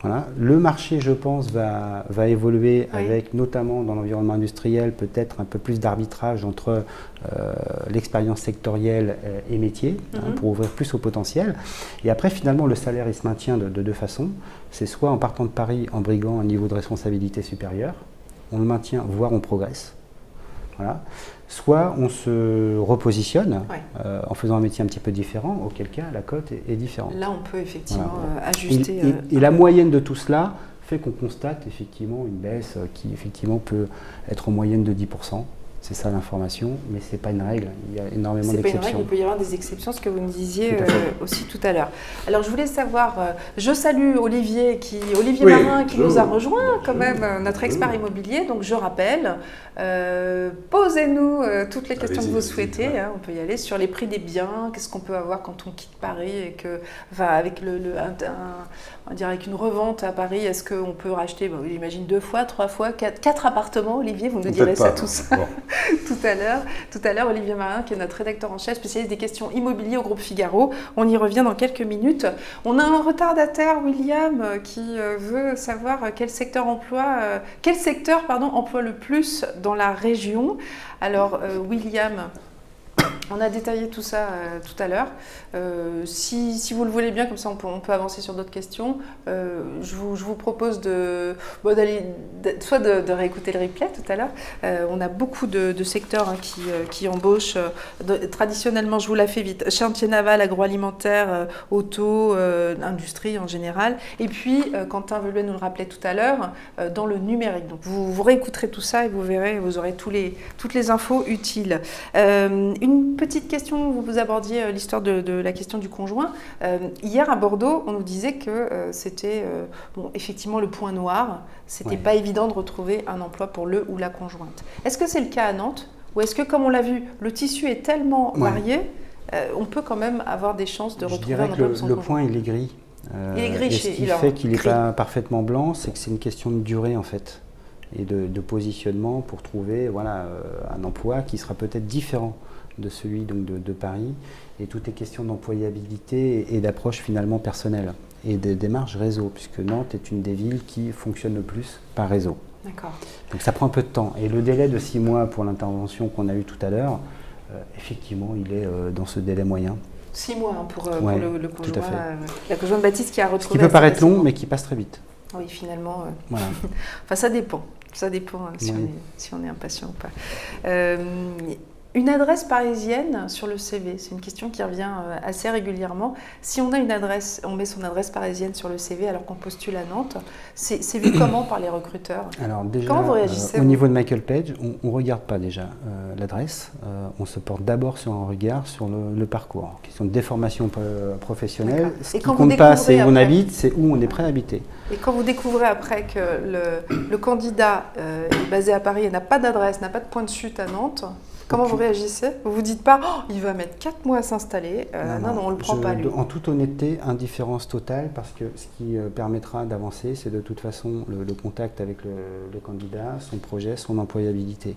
Voilà. Le marché, je pense, va évoluer avec, notamment dans l'environnement industriel, peut-être un peu plus d'arbitrage entre l'expérience sectorielle et métier, pour ouvrir plus au potentiel. Et après, finalement, le salaire, il se maintient de deux façons. C'est soit en partant de Paris, en briguant un niveau de responsabilité supérieur, on le maintient, voire on progresse. Voilà. Soit on se repositionne en faisant un métier un petit peu différent, auquel cas la cote est différente. Là, on peut effectivement ajuster. Et la moyenne de tout cela fait qu'on constate effectivement une baisse qui effectivement peut être en moyenne de 10%. C'est ça l'information, mais ce n'est pas une règle, il y a énormément d'exceptions. C'est pas une règle, il peut y avoir des exceptions, ce que vous me disiez aussi tout à l'heure. Alors je voulais savoir, je salue Olivier Marin qui nous a rejoint quand même, notre expert immobilier, donc je rappelle, posez-nous toutes les questions que vous souhaitez, on peut y aller sur les prix des biens, qu'est-ce qu'on peut avoir quand on quitte Paris et que, avec on dirait avec une revente à Paris, est-ce qu'on peut racheter, j'imagine 2 fois, 3 fois, 4 appartements, Olivier, vous nous direz ça tous. Bon. Tout à l'heure, Olivier Marin, qui est notre rédacteur en chef, spécialiste des questions immobilières au groupe Figaro. On y revient dans quelques minutes. On a un retardataire, William, qui veut savoir quel secteur emploie le plus dans la région. Alors, William, on a détaillé tout ça tout à l'heure. Si vous le voulez bien, comme ça on peut avancer sur d'autres questions, je vous propose soit de réécouter le replay tout à l'heure. On a beaucoup de secteurs qui embauchent. Traditionnellement, je vous la fais vite, chantier naval, agroalimentaire, auto, industrie en général. Et puis, Quentin Velouet nous le rappelait tout à l'heure, dans le numérique. Donc vous réécouterez tout ça et vous verrez, vous aurez toutes les infos utiles. Une petite question, vous abordiez l'histoire de la question du conjoint. Hier à Bordeaux, on nous disait que c'était effectivement le point noir. C'était pas évident de retrouver un emploi pour le ou la conjointe. Est-ce que c'est le cas à Nantes? Ou est-ce que, comme on l'a vu, le tissu est tellement varié, on peut quand même avoir des chances de retrouver un emploi pour son conjoint? Le point, il est gris. Il est gris ce qui fait qu'il n'est pas parfaitement blanc, c'est que c'est une question de durée en fait. Et de positionnement pour trouver un emploi qui sera peut-être différent de celui donc, de Paris. Et tout est question d'employabilité et d'approche finalement personnelle. et des démarches réseau, puisque Nantes est une des villes qui fonctionne le plus par réseau. D'accord. Donc ça prend un peu de temps. Et le délai de 6 mois pour l'intervention qu'on a eue tout à l'heure, effectivement, il est dans ce délai moyen. 6 mois hein, pour Ouais, le tout à conjoint, fait. la conjointe de Baptiste qui a retrouvé. Ce qui peut paraître long, mais qui passe très vite. Oui, finalement. Voilà. Enfin, ça dépend. Ça dépend si, Oui. si on est impatient ou pas. Une adresse parisienne sur le CV, c'est une question qui revient assez régulièrement. Si on a une adresse, on met son adresse parisienne sur le CV alors qu'on postule à Nantes, c'est vu comment par les recruteurs? Alors déjà, Comment vous réagissez, au vous niveau de Michael Page, on ne regarde pas déjà l'adresse. On se porte d'abord sur un regard sur le parcours. Question de déformation professionnelle. D'accord. Ce Et qui quand vous compte pas, c'est où on découvrez habite, c'est où on est prêt à habiter. Et quand vous découvrez après que le candidat est basé à Paris et n'a pas d'adresse, n'a pas de point de chute à Nantes, comment vous réagissez? Vous vous dites pas « il va mettre 4 mois à s'installer non, on ne le prend pas lui ». En toute honnêteté, indifférence totale, parce que ce qui permettra d'avancer, c'est de toute façon le contact avec le candidat, son projet, son employabilité.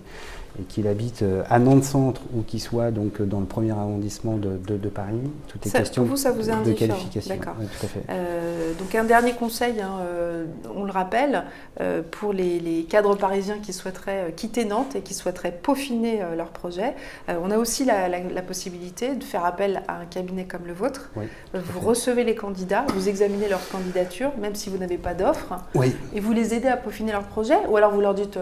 Et qu'il habite à Nantes-Centre ou qu'il soit donc dans le premier arrondissement de Paris, tout est question pour vous, ça vous est de indifférent. qualification. D'accord. Oui, tout à fait. Donc un dernier conseil, on le rappelle, pour les cadres parisiens qui souhaiteraient quitter Nantes et qui souhaiteraient peaufiner leur projet, on a aussi la possibilité de faire appel à un cabinet comme le vôtre. Oui, vous recevez les candidats, vous examinez leur candidature, même si vous n'avez pas d'offre, oui. et vous les aidez à peaufiner leur projet, ou alors vous leur dites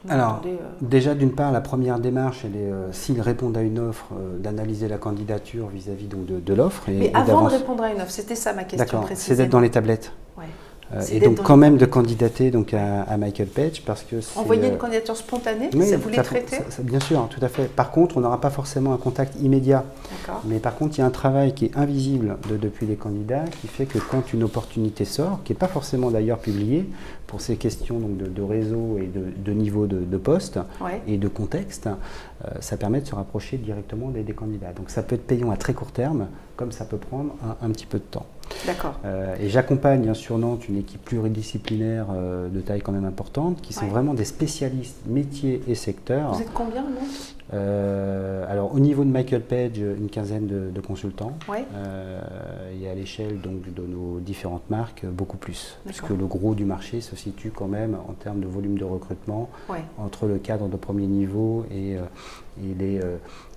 non, Alors, attendez, déjà d'une part, la première démarche, elle est, s'ils répondent à une offre, d'analyser la candidature vis-à-vis donc de l'offre. mais avant de répondre à une offre, c'était ça ma question D'accord, précise. c'est d'être dans les tablettes. Ouais. Et donc quand même de candidater donc à Michael Page parce que c'est... Envoyer une candidature spontanée, oui, ça vous les traitez? Bien sûr, tout à fait. Par contre, on n'aura pas forcément un contact immédiat. D'accord. Mais par contre, il y a un travail qui est invisible depuis les candidats qui fait que quand une opportunité sort, qui n'est pas forcément d'ailleurs publiée, pour ces questions donc, de réseau et de niveau de poste Ouais. et de contexte, ça permet de se rapprocher directement des candidats. Donc ça peut être payant à très court terme, comme ça peut prendre un petit peu de temps. D'accord. Et j'accompagne sur Nantes une équipe pluridisciplinaire de taille quand même importante, qui sont Ouais. vraiment des spécialistes métiers et secteurs. Vous êtes combien, Nantes? Alors au niveau de Michael Page, une quinzaine de consultants. Ouais. Et à l'échelle donc de nos différentes marques, beaucoup plus. D'accord. Puisque le gros du marché se situe quand même en termes de volume de recrutement Ouais. entre le cadre de premier niveau et les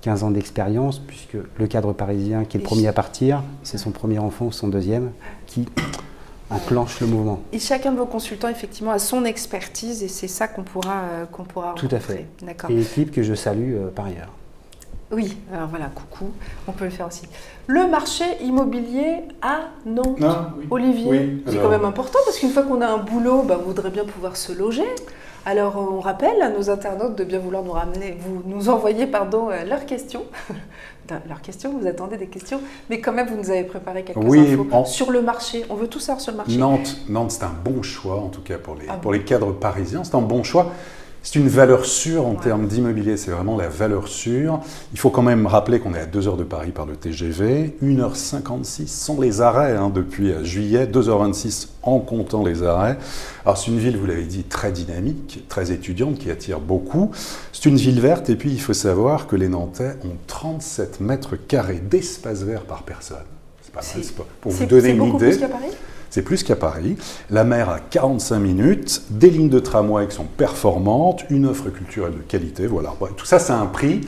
15 ans d'expérience, puisque le cadre parisien qui est le premier à partir, c'est son premier enfant ou son deuxième qui enclenche le mouvement. Et chacun de vos consultants, effectivement, a son expertise et c'est ça qu'on pourra Tout à rencontrer. fait. D'accord. Et équipe que je salue par ailleurs. Oui, alors voilà, coucou, on peut le faire aussi. Le marché immobilier à Nantes, Ah, oui. Olivier, Oui, c'est alors- quand même important parce qu'une fois qu'on a un boulot, on voudrait bien pouvoir se loger. Alors on rappelle à nos internautes de bien vouloir nous envoyer leurs questions. Leurs questions, vous attendez des questions, mais quand même vous nous avez préparé quelques Oui, infos sur le marché. On veut tout savoir sur le marché. Nantes, c'est un bon choix, en tout cas pour les cadres parisiens. C'est un bon choix. C'est une valeur sûre en termes d'immobilier, c'est vraiment la valeur sûre. Il faut quand même rappeler qu'on est à 2 heures de Paris par le TGV, 1h56 sans les arrêts depuis juillet, 2h26 en comptant les arrêts. Alors c'est une ville, vous l'avez dit, très dynamique, très étudiante, qui attire beaucoup. C'est une ville verte et puis il faut savoir que les Nantais ont 37 mètres carrés d'espace vert par personne. C'est pas mal, c'est pas- pour vous donner C'est une beaucoup idée. plus qu'à Paris? C'est plus qu'à Paris. La mer à 45 minutes, des lignes de tramway qui sont performantes, une offre culturelle de qualité. Voilà. Bon, tout ça, c'est un prix.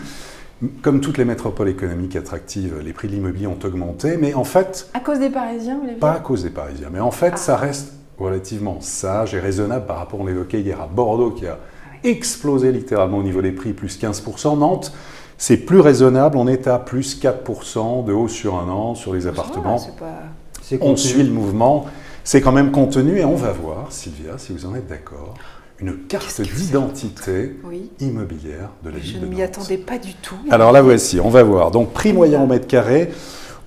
Comme toutes les métropoles économiques attractives, les prix de l'immobilier ont augmenté. Mais en fait, À cause des Parisiens, Olivier? pas à cause des Parisiens. Mais en fait, ça reste relativement sage et raisonnable par rapport, on l'évoquait hier, à Bordeaux qui a explosé littéralement au niveau des prix, plus 15%. Nantes, c'est plus raisonnable. On est à plus 4% de hausse sur un an sur les appartements. C'est pas... On suit le mouvement, c'est quand même contenu et on va voir, Sylvia, si vous en êtes d'accord, une carte d'identité immobilière de la ville de Nantes. Je ne m'y attendais pas du tout. Alors là, voici, on va voir. Donc, prix moyen au mètre carré,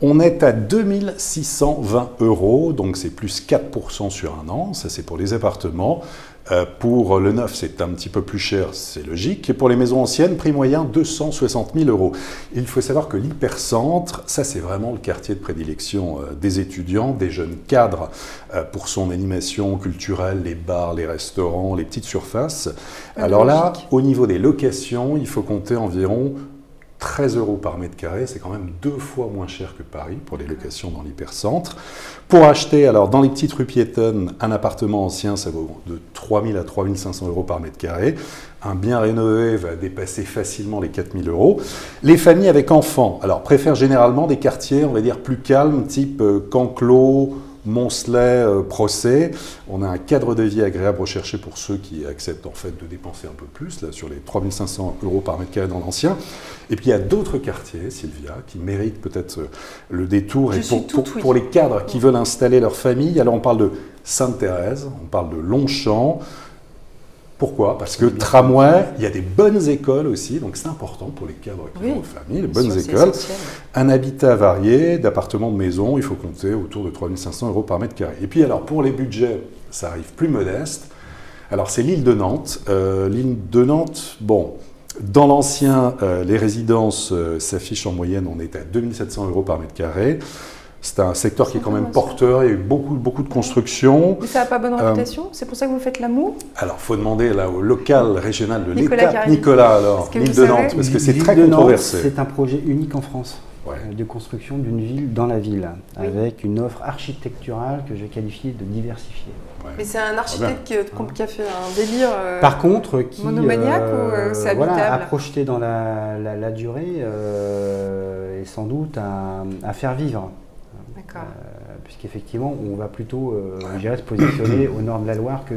on est à 2620 €, donc c'est plus 4% sur un an, ça c'est pour les appartements. Pour le neuf, c'est un petit peu plus cher, c'est logique. Et pour les maisons anciennes, prix moyen 260 000 €. Il faut savoir que l'hypercentre, ça c'est vraiment le quartier de prédilection des étudiants, des jeunes cadres pour son animation culturelle, les bars, les restaurants, les petites surfaces. Alors là, au niveau des locations, il faut compter environ 13 € par mètre carré, c'est quand même 2 fois moins cher que Paris pour les locations dans l'hypercentre. Pour acheter, alors dans les petites rues piétonnes, un appartement ancien, ça vaut de 3 000 à 3 500 € par mètre carré. Un bien rénové va dépasser facilement les 4 000 €. Les familles avec enfants, alors préfèrent généralement des quartiers, on va dire, plus calmes, type Canclos, Moncelet, Procès. On a un cadre de vie agréable recherché pour ceux qui acceptent en fait de dépenser un peu plus, là, sur les 3 500 € par mètre carré dans l'ancien. Et puis il y a d'autres quartiers, Sylvia, qui méritent peut-être le détour. Et pour les cadres qui veulent installer leur famille, alors on parle de Sainte-Thérèse, on parle de Longchamp. Pourquoi? Parce que tramway, il y a des bonnes écoles aussi, donc c'est important pour les cadres qui ont une famille, les bonnes écoles. Un habitat varié, d'appartements, de maisons, il faut compter autour de 3 500 € par mètre carré. Et puis alors pour les budgets, ça arrive plus modeste. Alors c'est l'île de Nantes. L'île de Nantes, bon, dans l'ancien, les résidences s'affichent en moyenne, on est à 2 700 € par mètre carré. C'est un secteur qui est quand même porteur, il y a eu beaucoup de constructions. Mais ça n'a pas bonne réputation? C'est pour ça que vous faites l'amour? Alors, il faut demander là, au local régional de l'État. Nicolas, alors, l'île de Nantes, parce que c'est très controversé. C'est un projet unique en France de construction d'une ville dans la ville, avec une offre architecturale que je qualifie de diversifiée. Ouais. Mais c'est un architecte qui a fait un délire par contre, qui monomaniaque ou c'est habitable? A projeté dans la durée et sans doute à faire vivre. Puisqu'effectivement, on va plutôt se positionner au nord de la Loire que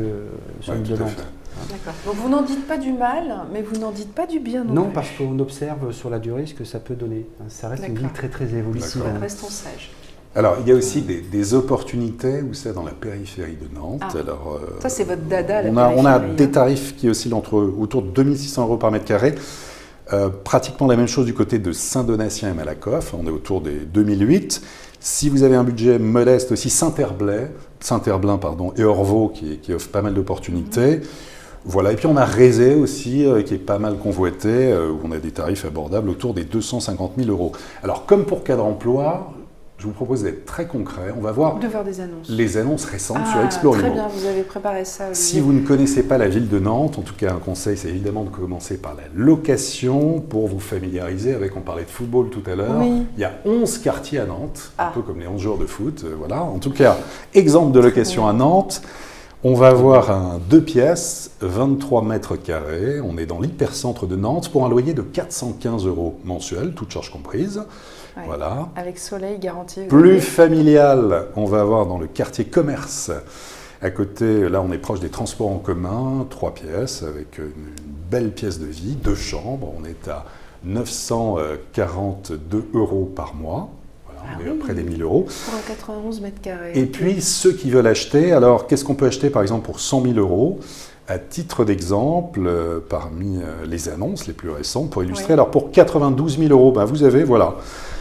sur l'île de Nantes. D'accord. Donc vous n'en dites pas du mal, mais vous n'en dites pas du bien non plus. Non, parce qu'on observe sur la durée ce que ça peut donner. Ça reste une ville très très évolutive. Restons sages. Alors, il y a aussi des opportunités, où c'est dans la périphérie de Nantes. Alors, ça, c'est votre dada, la périphérie. On a des tarifs qui oscillent autour de 2 600 € par mètre carré. Pratiquement la même chose du côté de Saint-Donatien et Malakoff. On est autour des 2008. Si vous avez un budget modeste aussi, Saint-Herblain et Orvaux qui offrent pas mal d'opportunités. Voilà. Et puis on a Rézé aussi qui est pas mal convoité, où on a des tarifs abordables autour des 250 000 €. Alors comme pour Cadre Emploi, je vous propose d'être très concret. On va voir des annonces. Les annonces récentes sur Explorimo. Très bien, vous avez préparé ça, Olivier. Si vous ne connaissez pas la ville de Nantes, en tout cas un conseil, c'est évidemment de commencer par la location pour vous familiariser avec, on parlait de football tout à l'heure, il y a 11 quartiers à Nantes, un peu comme les 11 joueurs de foot, voilà. En tout cas, exemple de location à Nantes, on va avoir un 2 pièces, 23 mètres carrés, on est dans l'hypercentre de Nantes pour un loyer de 415 € mensuel, toutes charges comprises. Ouais. Voilà. Avec soleil garanti. Plus familial, on va avoir dans le quartier commerce. À côté, là, on est proche des transports en commun, 3 pièces, avec une belle pièce de vie, 2 chambres. On est à 942 € par mois. Voilà, on est près des 1 000 €. Pour un 91 mètres carrés. Et puis, ceux qui veulent acheter, alors, qu'est-ce qu'on peut acheter, par exemple, pour 100 000 €? À titre d'exemple, parmi les annonces les plus récentes, pour illustrer, alors pour 92 000 €, ben, vous avez, voilà.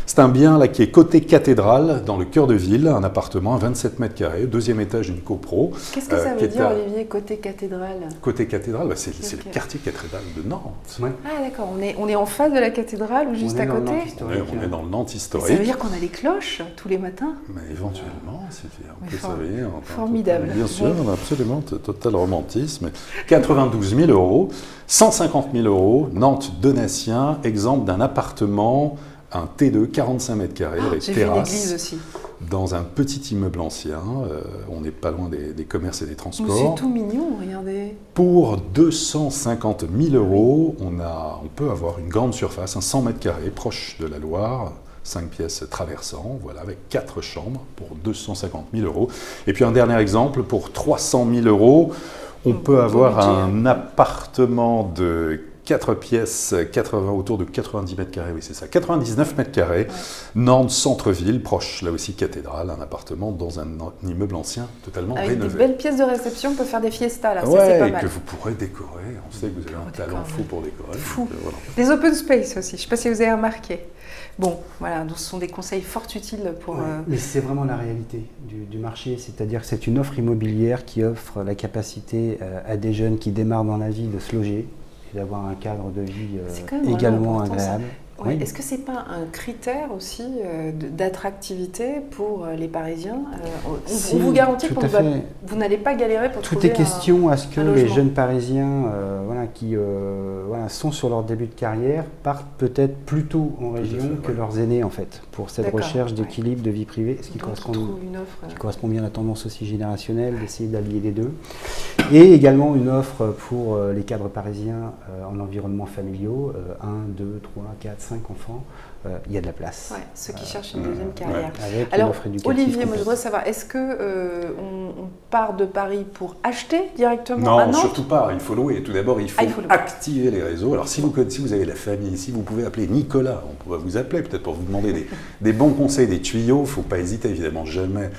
C'est un bien là qui est côté cathédrale, dans le cœur de ville, un appartement à 27 mètres carrés, 2e étage d'une copro. Qu'est-ce que ça veut dire, Olivier, côté cathédrale? Côté cathédrale, c'est le quartier cathédrale de Nantes. Ouais. Ah d'accord, on est en face de la cathédrale ou juste à côté? On est dans le Nantes historique. Ça veut dire qu'on a des cloches tous les matins? Mais éventuellement, on peut s'éveiller. Formidable. Bien sûr, on a absolument total romantisme. 92 000 €, 150 000 €, Nantes-Donatien, exemple d'un appartement, un T2, 45 mètres carrés, avec terrasse. J'ai vu une église aussi. Dans un petit immeuble ancien, on n'est pas loin des commerces et des transports. C'est tout mignon, regardez. Pour 250 000 €, on peut avoir une grande surface, un 100 mètres carrés, proche de la Loire, 5 pièces traversant, voilà, avec 4 chambres pour 250 000 €. Et puis un dernier exemple, pour 300 000 €, on peut avoir un appartement de 4 pièces, autour de 90 mètres carrés, oui c'est ça, 99 mètres carrés, Nantes, centre-ville, proche, là aussi cathédrale, un appartement dans un immeuble ancien totalement rénové. Avec des belles pièces de réception, on peut faire des fiestas là, ça c'est pas mal. Que vous pourrez décorer, on sait que vous avez un talent fou pour décorer. Fou. Voilà. Les open space aussi, je ne sais pas si vous avez remarqué. Bon, voilà, donc ce sont des conseils fort utiles pour... Mais c'est vraiment la réalité du marché, c'est-à-dire que c'est une offre immobilière qui offre la capacité à des jeunes qui démarrent dans la vie de se loger, et d'avoir un cadre de vie également agréable. Ouais. Oui. Est-ce que ce n'est pas un critère aussi d'attractivité pour les Parisiens? On vous garantit que vous n'allez pas galérer pour trouver un logement. Tout est question à ce que les jeunes Parisiens qui sont sur leur début de carrière partent peut-être plus tôt en région que leurs aînés, en fait, pour cette recherche d'équilibre de vie privée, ce qui correspond bien à la tendance aussi générationnelle, d'essayer d'allier les deux. Et également une offre pour les cadres parisiens en environnement familiaux, 1, 2, 3, 4, 5 enfants, il y a de la place. Ouais, ceux qui cherchent une deuxième carrière. Avec alors, une offre éducative Olivier, moi je voudrais savoir, est-ce qu'on part de Paris pour acheter directement à Nantes? Non, surtout pas, il faut louer. Tout d'abord, il faut activer les réseaux. Alors si vous avez la famille ici, vous pouvez appeler Nicolas, on pourra vous appeler peut-être pour vous demander des bons conseils, des tuyaux. Il ne faut pas hésiter, évidemment, jamais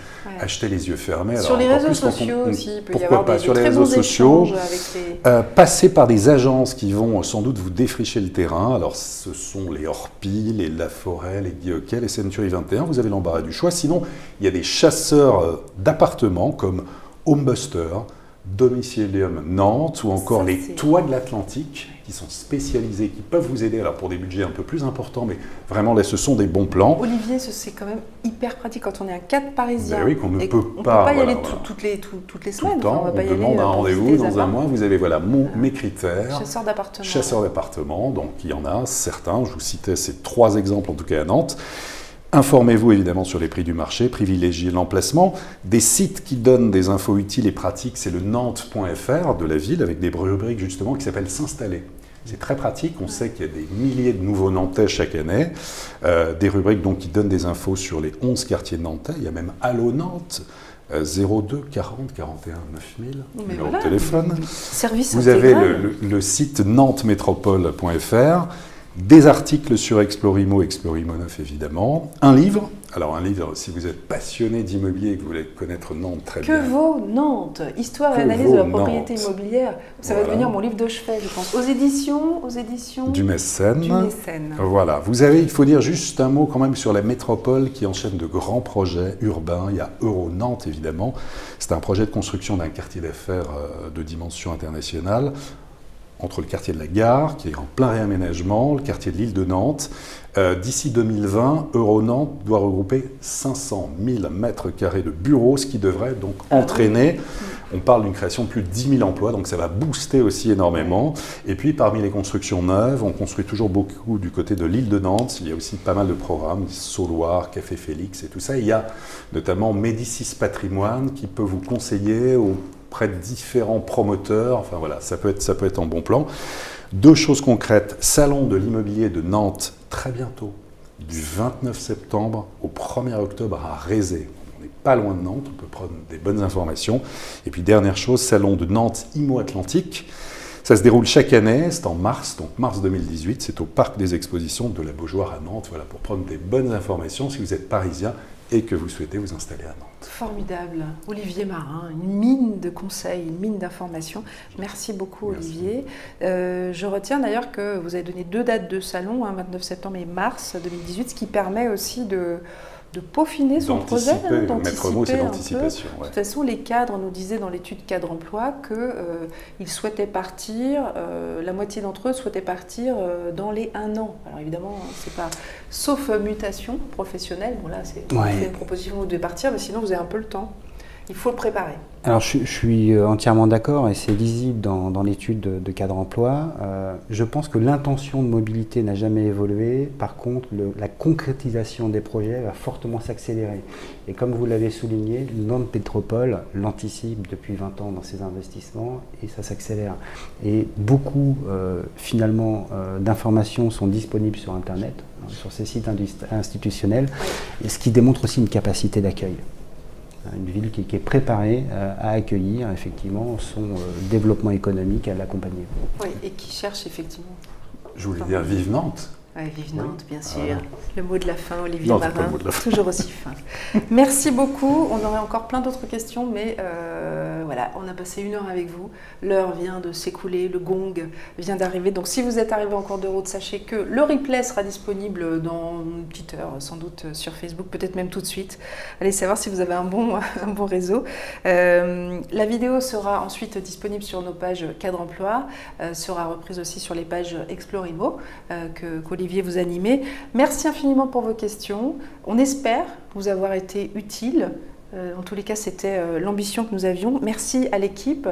acheter les yeux fermés. Sur les réseaux sociaux aussi, il peut y avoir des sur les très réseaux bons sociaux, avec les... passer par des agences qui vont sans doute vous défricher le terrain. Alors ce sont les Orpi, les Laforêt, les Guy Hockey, les Century 21, vous avez l'embarras du choix. Sinon, il y a des chasseurs d'appartements comme Homebuster, Domicilium Nantes ou encore les Toits de l'Atlantique qui sont spécialisés, qui peuvent vous aider alors pour des budgets un peu plus importants, mais vraiment là ce sont des bons plans. Olivier, c'est quand même hyper pratique quand on est un cadre parisien. Ben oui, qu'on ne peut pas. On pas, peut pas y aller toutes les semaines. Tout le temps, on demande un rendez-vous dans un mois, vous avez mes critères. Chasseurs d'appartements, donc il y en a certains, je vous citais ces 3 exemples en tout cas à Nantes. Informez-vous évidemment sur les prix du marché, privilégiez l'emplacement. Des sites qui donnent des infos utiles et pratiques, c'est le nantes.fr de la ville, avec des rubriques justement qui s'appellent S'installer. C'est très pratique, on sait qu'il y a des milliers de nouveaux Nantais chaque année. Des rubriques donc, qui donnent des infos sur les 11 quartiers de Nantais. Il y a même Allo Nantes, 02 40 41 9000, numéro de téléphone. Service Vous avez le site nantesmétropole.fr. Des articles sur Explorimo 9 évidemment, un livre. Alors un livre, si vous êtes passionné d'immobilier et que vous voulez connaître Nantes très bien. Que vaut Nantes? Histoire et analyse de la propriété immobilière. Ça va devenir mon livre de chevet, je pense. Aux éditions du Mécène. Voilà. Il faut dire juste un mot quand même sur la métropole qui enchaîne de grands projets urbains. Il y a Euro-Nantes évidemment. C'est un projet de construction d'un quartier d'affaires de dimension internationale, entre le quartier de la Gare, qui est en plein réaménagement, le quartier de l'île de Nantes. D'ici 2020, Euro-Nantes doit regrouper 500 000 mètres carrés de bureaux, ce qui devrait donc entraîner, on parle d'une création de plus de 10 000 emplois, donc ça va booster aussi énormément. Et puis parmi les constructions neuves, on construit toujours beaucoup du côté de l'île de Nantes. Il y a aussi pas mal de programmes, Sauloir, Café Félix et tout ça. Il y a notamment Médicis Patrimoine qui peut vous conseiller auprès de différents promoteurs. Enfin voilà, ça peut être en bon plan. 2 choses concrètes. Salon de l'immobilier de Nantes, très bientôt, du 29 septembre au 1er octobre à Rézé. On n'est pas loin de Nantes, on peut prendre des bonnes informations. Et puis dernière chose, Salon de Nantes Immo Atlantique. Ça se déroule chaque année, c'est en mars, donc mars 2018. C'est au Parc des Expositions de la Beaujoire à Nantes. Voilà, pour prendre des bonnes informations si vous êtes parisien et que vous souhaitez vous installer à Nantes. Formidable. Olivier Marin, une mine de conseils, une mine d'informations. Merci beaucoup, Olivier. Je retiens d'ailleurs que vous avez donné 2 dates de salon, 29 septembre et mars 2018, ce qui permet aussi de peaufiner son projet, Maître mot, c'est l'anticipation. De toute façon, les cadres nous disaient dans l'étude cadre emploi qu'ils souhaitaient partir, la moitié d'entre eux souhaitaient partir dans les 1 an. Alors évidemment, c'est pas sauf mutation professionnelle. Bon là, c'est une proposition de partir, mais sinon vous avez un peu le temps. Il faut le préparer. Alors je suis entièrement d'accord et c'est lisible dans l'étude de cadre emploi. Je pense que l'intention de mobilité n'a jamais évolué. Par contre, la concrétisation des projets va fortement s'accélérer. Et comme vous l'avez souligné, Nantes Métropole l'anticipe depuis 20 ans dans ses investissements et ça s'accélère. Et beaucoup finalement d'informations sont disponibles sur Internet, sur ces sites institutionnels, et ce qui démontre aussi une capacité d'accueil. Une ville qui est préparée à accueillir effectivement son développement économique, à l'accompagner. Oui, et qui cherche effectivement. Je voulais dire vive Nantes. Oui, vive Nantes, bien sûr. Le mot de la fin, Olivier Marin, toujours aussi fin. Merci beaucoup. On aurait encore plein d'autres questions, mais voilà, on a passé 1 heure avec vous. L'heure vient de s'écouler, le gong vient d'arriver. Donc si vous êtes arrivé en cours de route, sachez que le replay sera disponible dans une petite heure, sans doute sur Facebook, peut-être même tout de suite. Allez savoir si vous avez un bon réseau. La vidéo sera ensuite disponible sur nos pages Cadre Emploi, sera reprise aussi sur les pages Explorimo qu'Olivier Olivier vous animez. Merci infiniment pour vos questions. On espère vous avoir été utile. En tous les cas, c'était l'ambition que nous avions. Merci à l'équipe,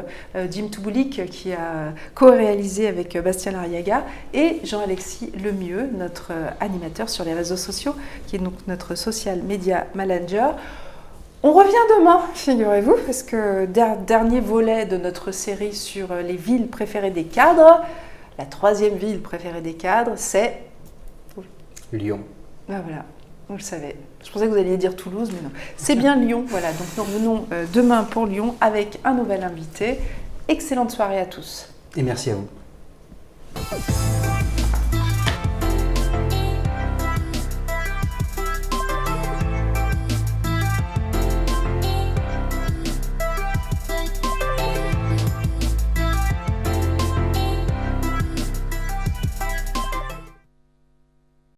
Jim Touboulik qui a co-réalisé avec Bastien Lariaga et Jean-Alexis Lemieux, notre animateur sur les réseaux sociaux, qui est donc notre social media manager. On revient demain, figurez-vous, parce que dernier volet de notre série sur les villes préférées des cadres. La 3e ville préférée des cadres, c'est Lyon. Ben voilà, vous le savez. Je pensais que vous alliez dire Toulouse, mais non. C'est bien Lyon, voilà. Donc nous revenons demain pour Lyon avec un nouvel invité. Excellente soirée à tous. Et merci à vous.